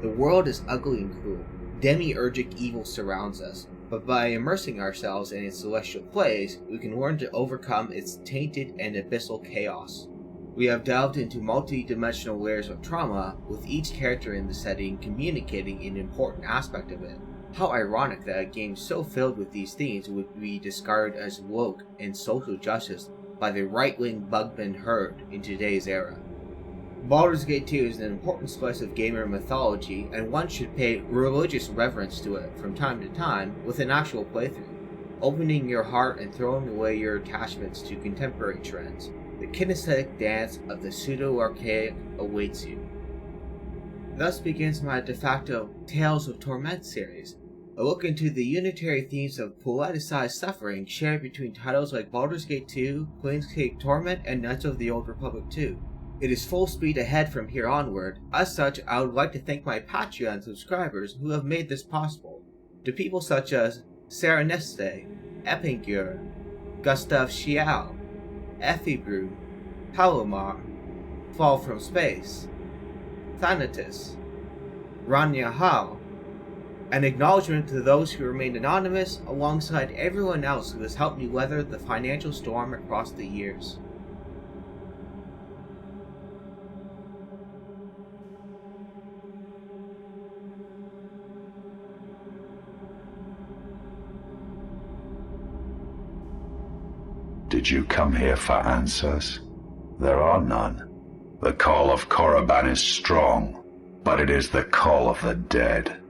The world is ugly and cruel. Demiurgic evil surrounds us, but by immersing ourselves in its celestial plays, we can learn to overcome its tainted and abyssal chaos. We have delved into multi-dimensional layers of trauma, with each character in the setting communicating an important aspect of it. How ironic that a game so filled with these themes would be discarded as woke and social justice by the right-wing bugman herd in today's era. Baldur's Gate 2 is an important slice of gamer mythology, and one should pay religious reverence to it from time to time with an actual playthrough, opening your heart and throwing away your attachments to contemporary trends. The kinesthetic dance of the pseudo-archaic awaits you. Thus begins my de facto Tales of Torment series, a look into the unitary themes of politicized suffering shared between titles like Baldur's Gate 2, Planescape Torment, and Knights of the Old Republic 2. It is full speed ahead from here onward. As such, I would like to thank my Patreon subscribers who have made this possible. To people such as Sarah Neste, Epingur, Gustav Schial, Effibrew, Palomar, Fall from Space, Thanatos, Rania Hal, an acknowledgement to those who remain anonymous alongside everyone else who has helped me weather the financial storm across the years. Did you come here for answers? There are none. The call of Korriban is strong, but it is the call of the dead.